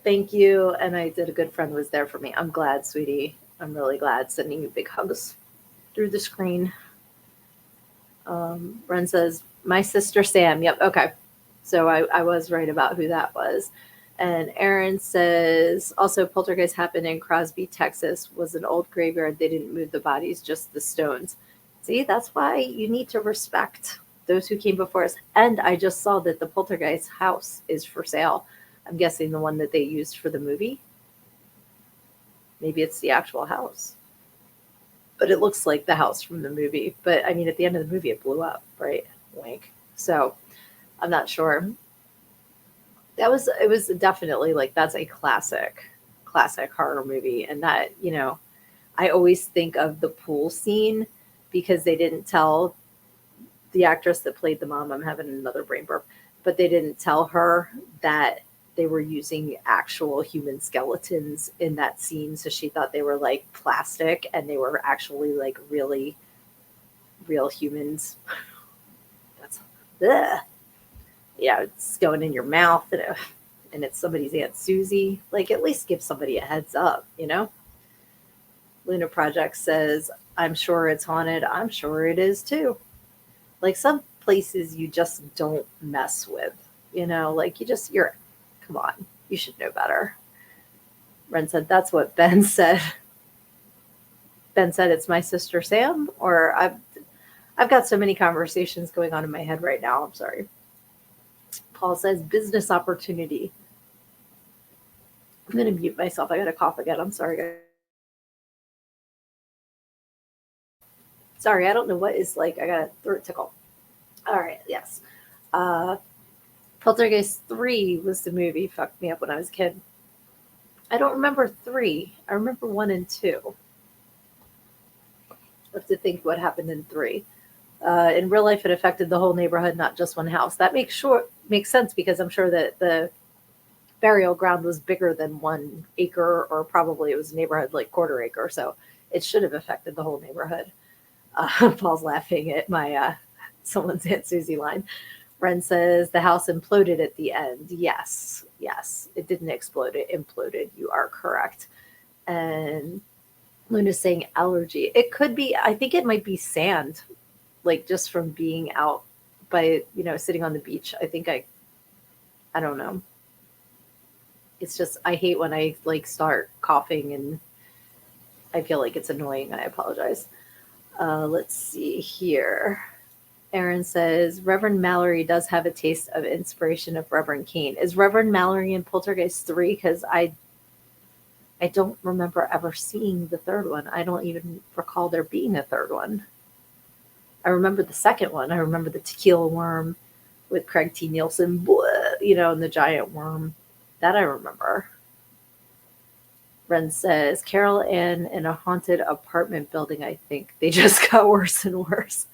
Thank you. And I did. A good friend was there for me. I'm glad, sweetie. I'm really glad. Sending you big hugs through the screen. Ren says, My Sister Sam. Yep. Okay. So I was right about who that was. And Aaron says, also poltergeist happened in Crosby, Texas. Was an old graveyard. They didn't move the bodies, just the stones. See, that's why you need to respect those who came before us. And I just saw that the poltergeist house is for sale. I'm guessing the one that they used for the movie. Maybe it's the actual house. But it looks like the house from the movie. But I mean, at the end of the movie, it blew up, right? Wink. So I'm not sure. It was definitely like, that's a classic horror movie. And that, I always think of the pool scene, because they didn't tell the actress that played the mom, I'm having another brain burp, but they didn't tell her that they were using actual human skeletons in that scene. So she thought they were like plastic, and they were actually like really real humans. That's, ugh. Yeah, it's going in your mouth, and it's somebody's Aunt Susie. Like, at least give somebody a heads up, Luna Project says, I'm sure it's haunted. I'm sure it is too. Like, some places you just don't mess with, like come on, you should know better. Ren said, that's what Ben said. Ben said, it's My Sister Sam, or I've got so many conversations going on in my head right now. I'm sorry. Paul says, business opportunity. I'm going to mute myself. I got to cough again. I'm sorry, guys. Sorry, I don't know what is like. I got a throat tickle. All right, yes. Poltergeist 3 was the movie. Fucked me up when I was a kid. I don't remember 3. I remember 1 and 2. I have to think what happened in 3. In real life, it affected the whole neighborhood, not just one house. That makes sense, because I'm sure that the burial ground was bigger than 1 acre, or probably it was a neighborhood like quarter acre. So it should have affected the whole neighborhood. Paul's laughing at my someone's Aunt Susie line. Ren says the house imploded at the end. Yes, it didn't explode. It imploded. You are correct. And Luna's saying allergy. It could be. I think it might be sand, like just from being out by, sitting on the beach. I think I don't know. It's just, I hate when I like start coughing, and I feel like it's annoying. I apologize. Let's see here. Aaron says Reverend Mallory does have a taste of inspiration of Reverend Kane. Is Reverend Mallory in Poltergeist 3? Because I don't remember ever seeing the third one. I don't even recall there being a third one. I remember the second one. I remember the tequila worm with Craig T. Nielsen, and the giant worm. That I remember. Ren says Carol Ann in a haunted apartment building, I think. They just got worse and worse.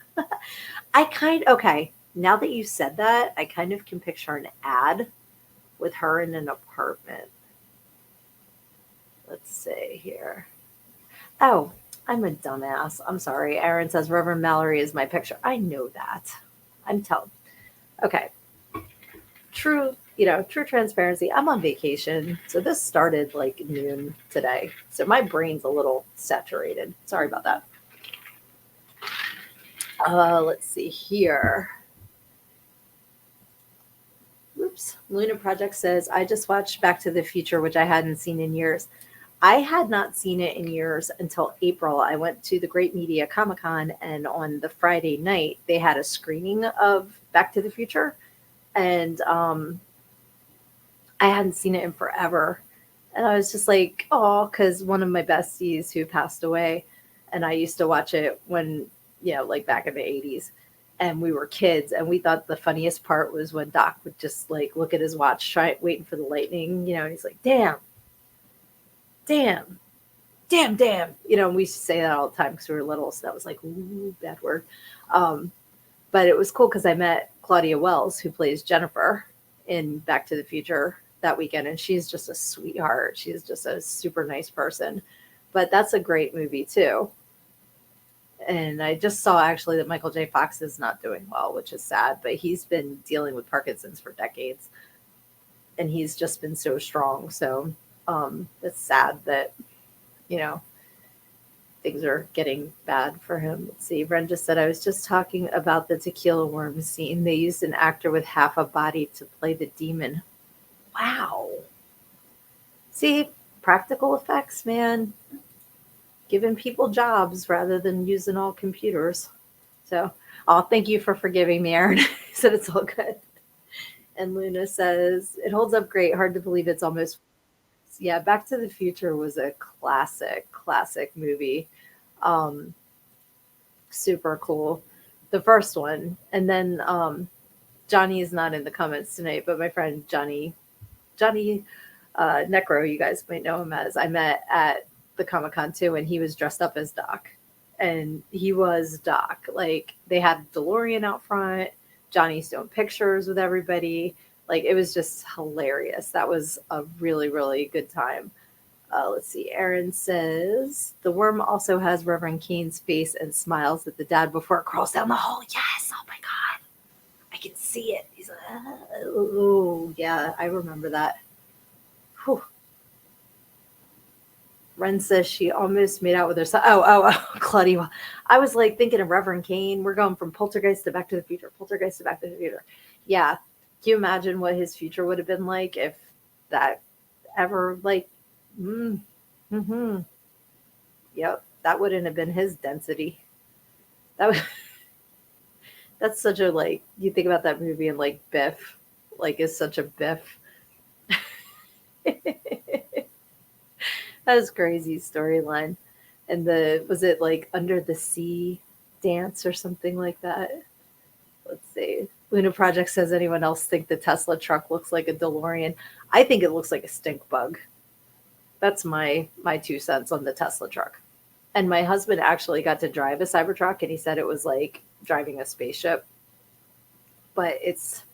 Okay, now that you said that, I kind of can picture an ad with her in an apartment. Let's see here. Oh, I'm a dumbass. I'm sorry. Aaron says Reverend Mallory is my picture. I know that. I'm telling. Okay. True transparency. I'm on vacation. So this started like noon today. So my brain's a little saturated. Sorry about that. Let's see here. Oops. Luna Project says, I just watched Back to the Future, which I hadn't seen in years. I had not seen it in years until April. I went to the Great Media Comic Con, and on the Friday night, they had a screening of Back to the Future. And I hadn't seen it in forever. And I was just like, oh, because one of my besties who passed away, and I used to watch it when, like back in the 80s. And we were kids, and we thought the funniest part was when Doc would just like look at his watch, waiting for the lightning, and he's like, damn, damn, damn, damn. And we used to say that all the time because we were little. So that was like, ooh, bad word. But it was cool because I met Claudia Wells, who plays Jennifer in Back to the Future that weekend. And she's just a sweetheart. She's just a super nice person. But that's a great movie too. And I just saw actually that Michael J. Fox is not doing well, which is sad, but he's been dealing with Parkinson's for decades. And he's just been so strong. So it's sad that, things are getting bad for him. Let's see. Ren just said, I was just talking about the tequila worm scene. They used an actor with half a body to play the demon. Wow. See, practical effects, man. Giving people jobs rather than using all computers. So, thank you for forgiving me, Aaron. He said it's all good. And Luna says, it holds up great. Hard to believe it's almost. Yeah, Back to the Future was a classic movie. Super cool. The first one. And then Johnny is not in the comments tonight, but my friend Johnny Necro, you guys might know him as, I met at the Comic-Con too, and he was dressed up as Doc. And he was Doc. Like, they had DeLorean out front. Johnny's doing pictures with everybody. Like, it was just hilarious. That was a really, really good time. Let's see. Aaron says, the worm also has Reverend Kane's face and smiles at the dad before it crawls down the hole. Yes. Oh, my God. I can see it. He's like, oh, yeah. I remember that. Whew. Ren says she almost made out with her son. Oh, Claudia. I was like thinking of Reverend Kane. We're going from Poltergeist to Back to the Future. Poltergeist to Back to the Future. Yeah. Can you imagine what his future would have been like if that ever, like, yep, that wouldn't have been his density. That's such a, like, you think about that movie and like Biff, like, is such a Biff. That was crazy storyline. And was it like Under the Sea dance or something like that? Let's see. Luna Project says, anyone else think the Tesla truck looks like a DeLorean? I think it looks like a stink bug. That's my 2 cents on the Tesla truck. And my husband actually got to drive a Cybertruck, and he said it was like driving a spaceship. But it's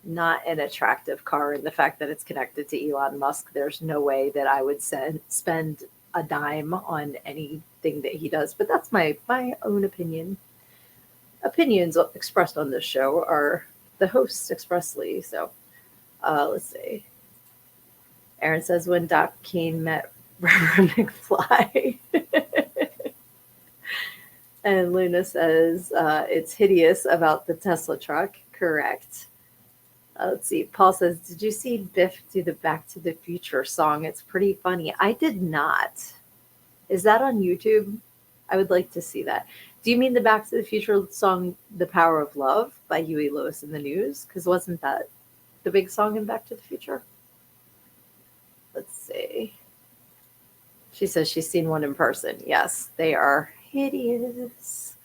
not an attractive car, and the fact that it's connected to Elon Musk, there's no way that I would spend a dime on anything that he does. But that's my own opinion. Opinions expressed on this show are the hosts expressly. So let's see. Aaron says, when Doc Kane met Reverend McFly. And Luna says, it's hideous about the Tesla truck. Correct. Let's see. Paul says, did you see Biff do the Back to the Future song? It's pretty funny. I did not. Is that on YouTube? I would like to see that. Do you mean the Back to the Future song "The Power of Love" by Huey Lewis and the News? Because wasn't that the big song in Back to the Future? Let's see. She says she's seen one in person. Yes, they are hideous.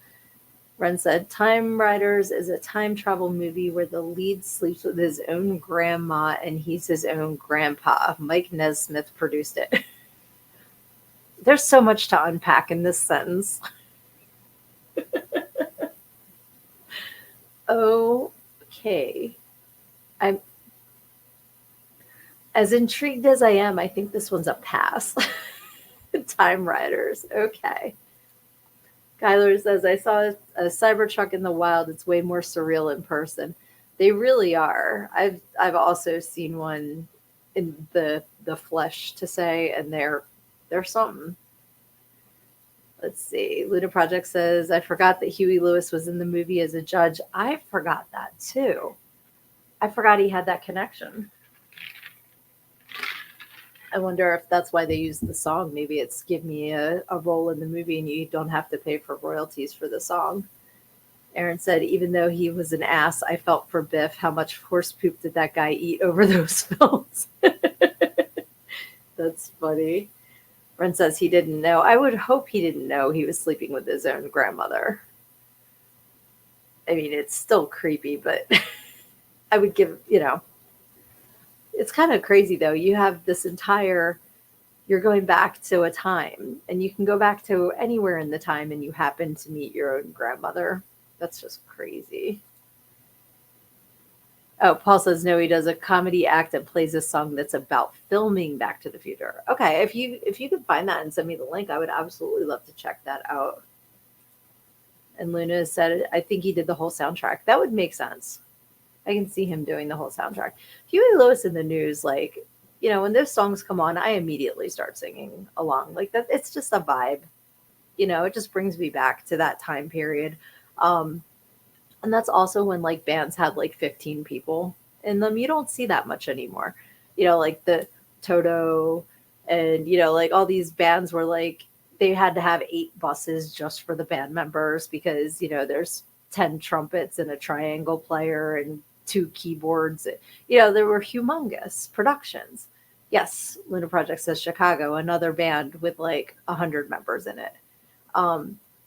Ren said, Time Riders is a time travel movie where the lead sleeps with his own grandma and he's his own grandpa. Mike Nesmith produced it. There's so much to unpack in this sentence. Okay. I'm as intrigued as I am, I think this one's a pass. Time Riders. Okay. Kyler says, I saw a Cybertruck in the wild. It's way more surreal in person. They really are. I've also seen one in the flesh to say, and they're something. Let's see. Luna Project says, I forgot that Huey Lewis was in the movie as a judge. I forgot that too. I forgot he had that connection. I wonder if that's why they used the song. Maybe it's give me a role in the movie and you don't have to pay for royalties for the song. Aaron said, even though he was an ass, I felt for Biff. How much horse poop did that guy eat over those films? That's funny. Ren says he didn't know. I would hope he didn't know he was sleeping with his own grandmother. I mean, it's still creepy, but I would give, it's kind of crazy though. You have this you're going back to a time and you can go back to anywhere in the time and you happen to meet your own grandmother. That's just crazy. Oh, Paul says no, he does a comedy act and plays a song that's about filming Back to the Future. Okay, if you could find that and send me the link, I would absolutely love to check that out. And Luna said, I think he did the whole soundtrack. That would make sense. I can see him doing the whole soundtrack. Huey Lewis in the News, when those songs come on, I immediately start singing along. Like that, it's just a vibe. It just brings me back to that time period. And that's also when bands had 15 people in them. You don't see that much anymore. Like the Toto and, all these bands were they had to have 8 buses just for the band members because, there's 10 trumpets and a triangle player and 2 keyboards. There were humongous productions. Yes, Luna Project says Chicago, another band with 100 members in it.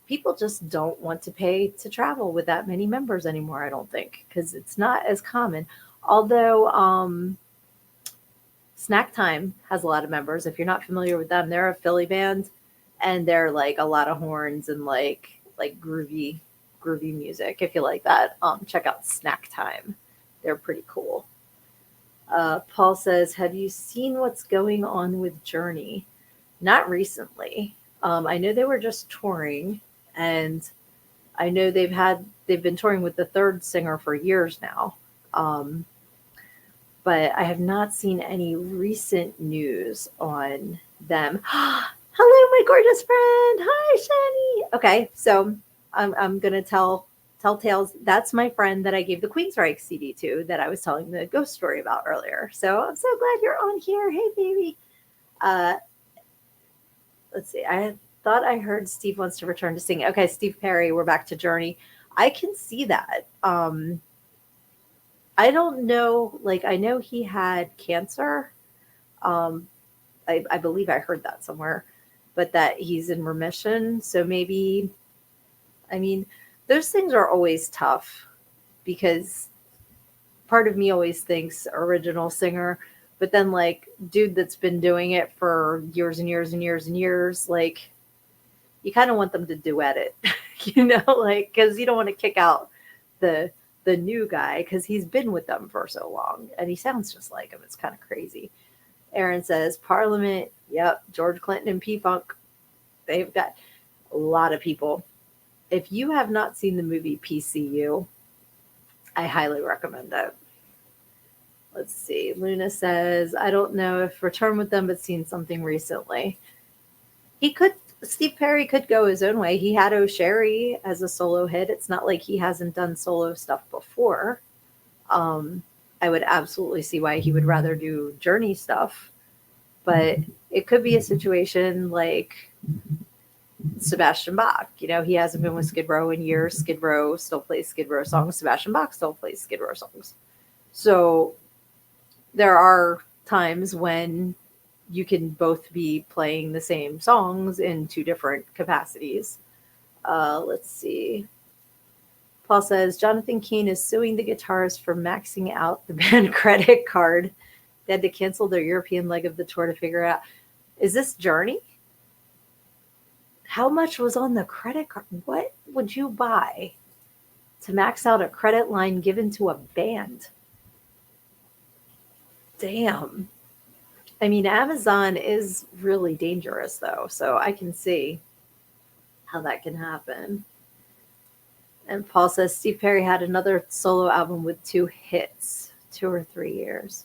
People just don't want to pay to travel with that many members anymore, I don't think, because it's not as common. Although Snack Time has a lot of members. If you're not familiar with them, they're a Philly band, and they're a lot of horns and groovy music. If you like that, check out Snack Time. They're pretty cool. Paul says, have you seen what's going on with Journey? Not recently. I know they were just touring, and I know they've been touring with the third singer for years now. But I have not seen any recent news on them. Hello, my gorgeous friend. Hi, Shani. Okay, so I'm gonna tell tales. That's my friend that I gave the Queensryche CD to that I was telling the ghost story about earlier. So I'm so glad you're on here. Hey, baby. Let's see. I thought I heard Steve wants to return to singing. Okay, Steve Perry, we're back to Journey. I can see that. I don't know. I know he had cancer. I believe I heard that somewhere, but that he's in remission. So maybe, those things are always tough because part of me always thinks original singer, but then dude that's been doing it for years and years and years and years, you kind of want them to duet it, because you don't want to kick out the new guy because he's been with them for so long and he sounds just like him. It's kind of crazy. Aaron says Parliament. Yep. George Clinton and P-Funk. They've got a lot of people. If you have not seen the movie PCU, I highly recommend it. Let's see. Luna says, I don't know if Return with them, but seen something recently. Steve Perry could go his own way. He had O'Sherry as a solo hit. It's not like he hasn't done solo stuff before. I would absolutely see why he would rather do Journey stuff. But it could be a situation Sebastian Bach. He hasn't been with Skid Row in years. Skid Row still plays Skid Row songs. Sebastian Bach still plays Skid Row songs. So there are times when you can both be playing the same songs in two different capacities. Let's see. Paul says Jonathan Keane is suing the guitarist for maxing out the band credit card. They had to cancel their European leg of the tour to figure out. Is this Journey? How much was on the credit card? What would you buy to max out a credit line given to a band? Damn. I mean, Amazon is really dangerous, though, so I can see how that can happen. And Paul says Steve Perry had another solo album with 2 hits, 2 or 3 years.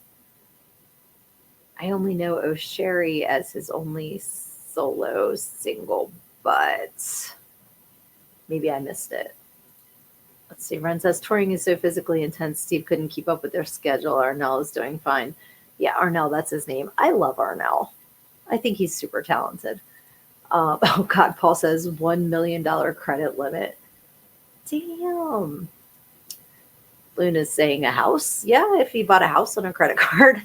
I only know Oh Sherry as his only solo single, but maybe I missed it. Let's see. Ren says touring is so physically intense, Steve couldn't keep up with their schedule. Arnell is doing fine. Yeah, Arnell, that's his name. I love Arnell. I think he's super talented. Oh, God, Paul says $1 million credit limit. Damn. Luna's saying a house. Yeah, if he bought a house on a credit card.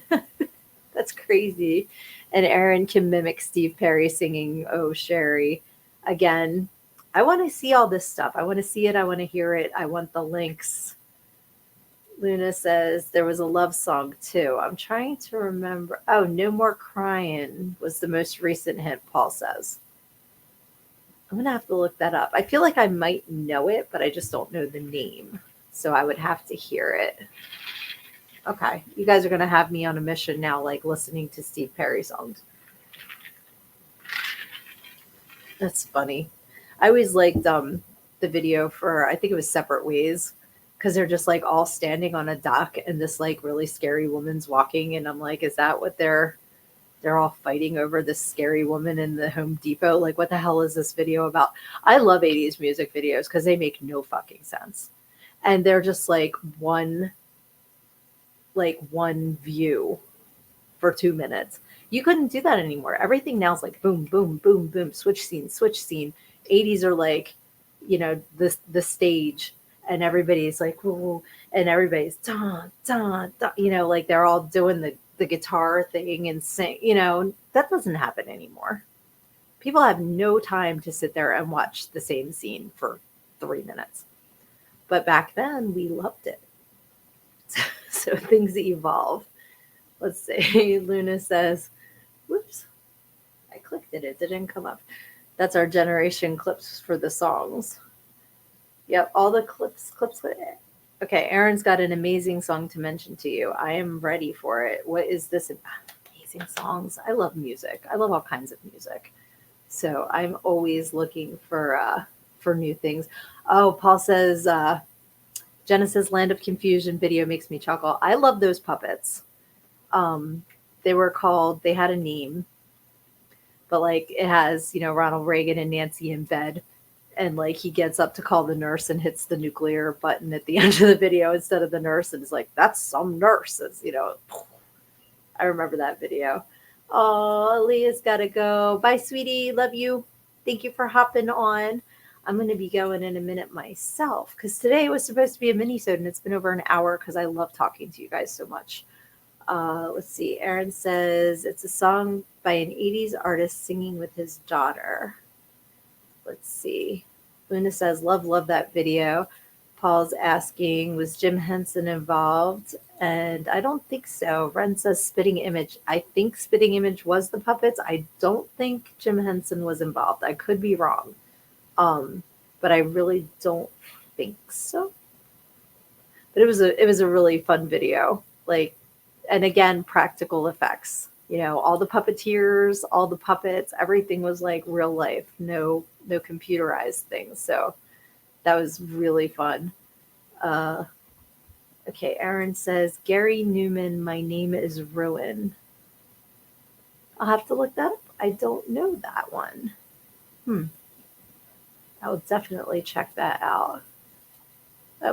That's crazy. And Aaron can mimic Steve Perry singing Oh Sherry. Again, I want to see all this stuff. I want to see it. I want to hear it. I want the links. Luna says there was a love song too. I'm trying to remember. Oh, No More Crying was the most recent hit, Paul says. I'm going to have to look that up. I feel like I might know it, but I just don't know the name. So I would have to hear it. Okay. You guys are going to have me on a mission now, like listening to Steve Perry songs. That's funny. I always liked the video for, I think it was Separate Ways, because they're just like all standing on a dock and this like really scary woman's walking. And I'm like, is that what they're all fighting over, this scary woman in the Home Depot? Like, what the hell is this video about? I love 80s music videos because they make no fucking sense. And they're just like one view for 2 minutes. You couldn't do that anymore. Everything now is like boom, boom, boom, boom, switch scene, switch scene. 80s are like, the stage, and everybody's like, whoa, and everybody's dun, dun, dun, like they're all doing the guitar thing and sing. That doesn't happen anymore. People have no time to sit there and watch the same scene for 3 minutes. But back then we loved it. So things evolve. Let's see. Luna says, whoops, I clicked it. It didn't come up. That's our generation clips for the songs. Yep, all the clips. Okay, Aaron's got an amazing song to mention to you. I am ready for it. What is this? Amazing songs. I love music. I love all kinds of music. So I'm always looking for new things. Oh, Paul says Genesis Land of Confusion video makes me chuckle. I love those puppets. They had a name, but like it has, Ronald Reagan and Nancy in bed. And like he gets up to call the nurse and hits the nuclear button at the end of the video instead of the nurse. And it's like, that's some nurses, I remember that video. Oh, Leah's got to go. Bye, sweetie. Love you. Thank you for hopping on. I'm going to be going in a minute myself because today was supposed to be a mini-sode and it's been over an hour because I love talking to you guys so much. Let's see. Aaron says it's a song by an 80s artist singing with his daughter. Let's see. Luna says, love that video. Paul's asking, was Jim Henson involved? And I don't think so. Ren says Spitting Image. I think Spitting Image was the puppets. I don't think Jim Henson was involved. I could be wrong. But I really don't think so. But it was a really fun video. Like, and again, practical effects. All the puppeteers, all the puppets, everything was like real life, no computerized things. So that was really fun. Okay, Aaron says, Gary Newman, My Name is Ruin. I'll have to look that up. I don't know that one. I will definitely check that out.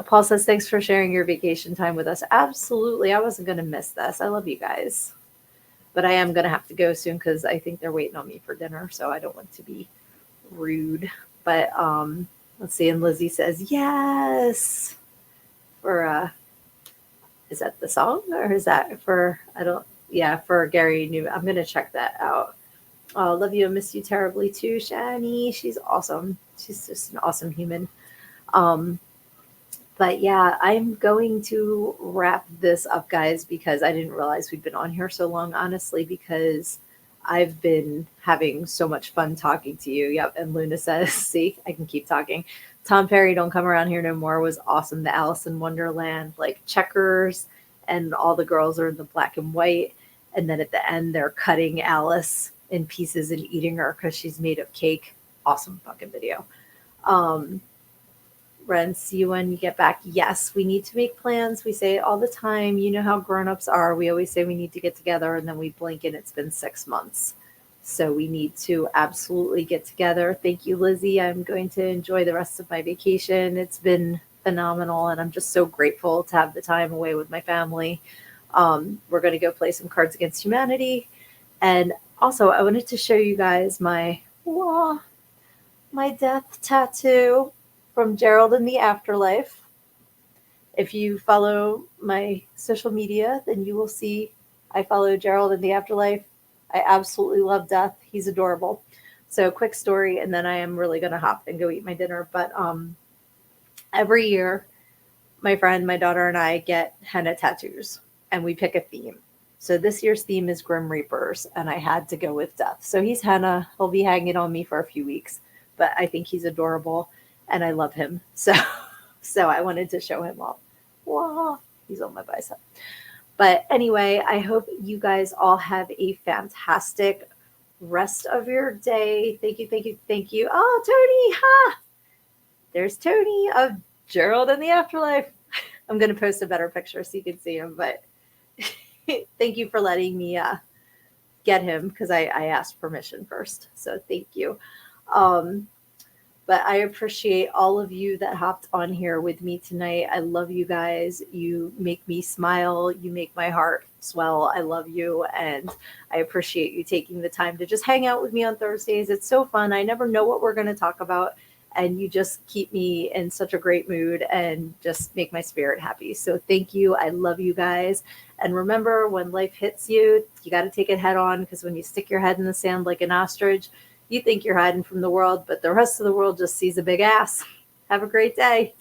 Paul says, thanks for sharing your vacation time with us. Absolutely. I wasn't going to miss this. I love you guys. But I am going to have to go soon because I think they're waiting on me for dinner. So I don't want to be rude. But let's see. And Lizzie says yes for is that the song or is that for I don't yeah for Gary New. I'm gonna check that out. Love you and miss you terribly too, Shani. She's awesome. She's just an awesome human. Um, but yeah, I'm going to wrap this up, guys, because I didn't realize we'd been on here so long, honestly, because I've been having so much fun talking to you. Yep. And Luna says, see, I can keep talking. Tom Perry, Don't Come Around Here No More was awesome. The Alice in Wonderland, like checkers, and all the girls are in the black and white. And then at the end, they're cutting Alice in pieces and eating her because she's made of cake. Awesome fucking video. Ren, see you when you get back. Yes, we need to make plans. We say it all the time. You know how grown-ups are. We always say we need to get together, and then we blink and it's been 6 months. So we need to absolutely get together. Thank you, Lizzie. I'm going to enjoy the rest of my vacation. It's been phenomenal, and I'm just so grateful to have the time away with my family. We're going to go play some Cards Against Humanity. And also, I wanted to show you guys my death tattoo from Gerald in the Afterlife. If you follow my social media, then you will see I follow Gerald in the Afterlife. I absolutely love death. He's adorable. So quick story, and then I am really going to hop and go eat my dinner. But every year, my friend, my daughter, and I get henna tattoos, and we pick a theme. So this year's theme is Grim Reapers, and I had to go with death. So he's henna. He'll be hanging on me for a few weeks, but I think he's adorable, and I love him. So I wanted to show him off. Wow, he's on my bicep. But anyway, I hope you guys all have a fantastic rest of your day. Thank you, thank you, thank you. Oh, Tony, ha! There's Tony of Gerald in the Afterlife. I'm going to post a better picture so you can see him, but thank you for letting me get him because I asked permission first. So thank you. But I appreciate all of you that hopped on here with me tonight. I love you guys. You make me smile. You make my heart swell. I love you. And I appreciate you taking the time to just hang out with me on Thursdays. It's so fun. I never know what we're going to talk about. And you just keep me in such a great mood and just make my spirit happy. So thank you. I love you guys. And remember, when life hits you, you got to take it head on, because when you stick your head in the sand like an ostrich, you think you're hiding from the world, but the rest of the world just sees a big ass. Have a great day.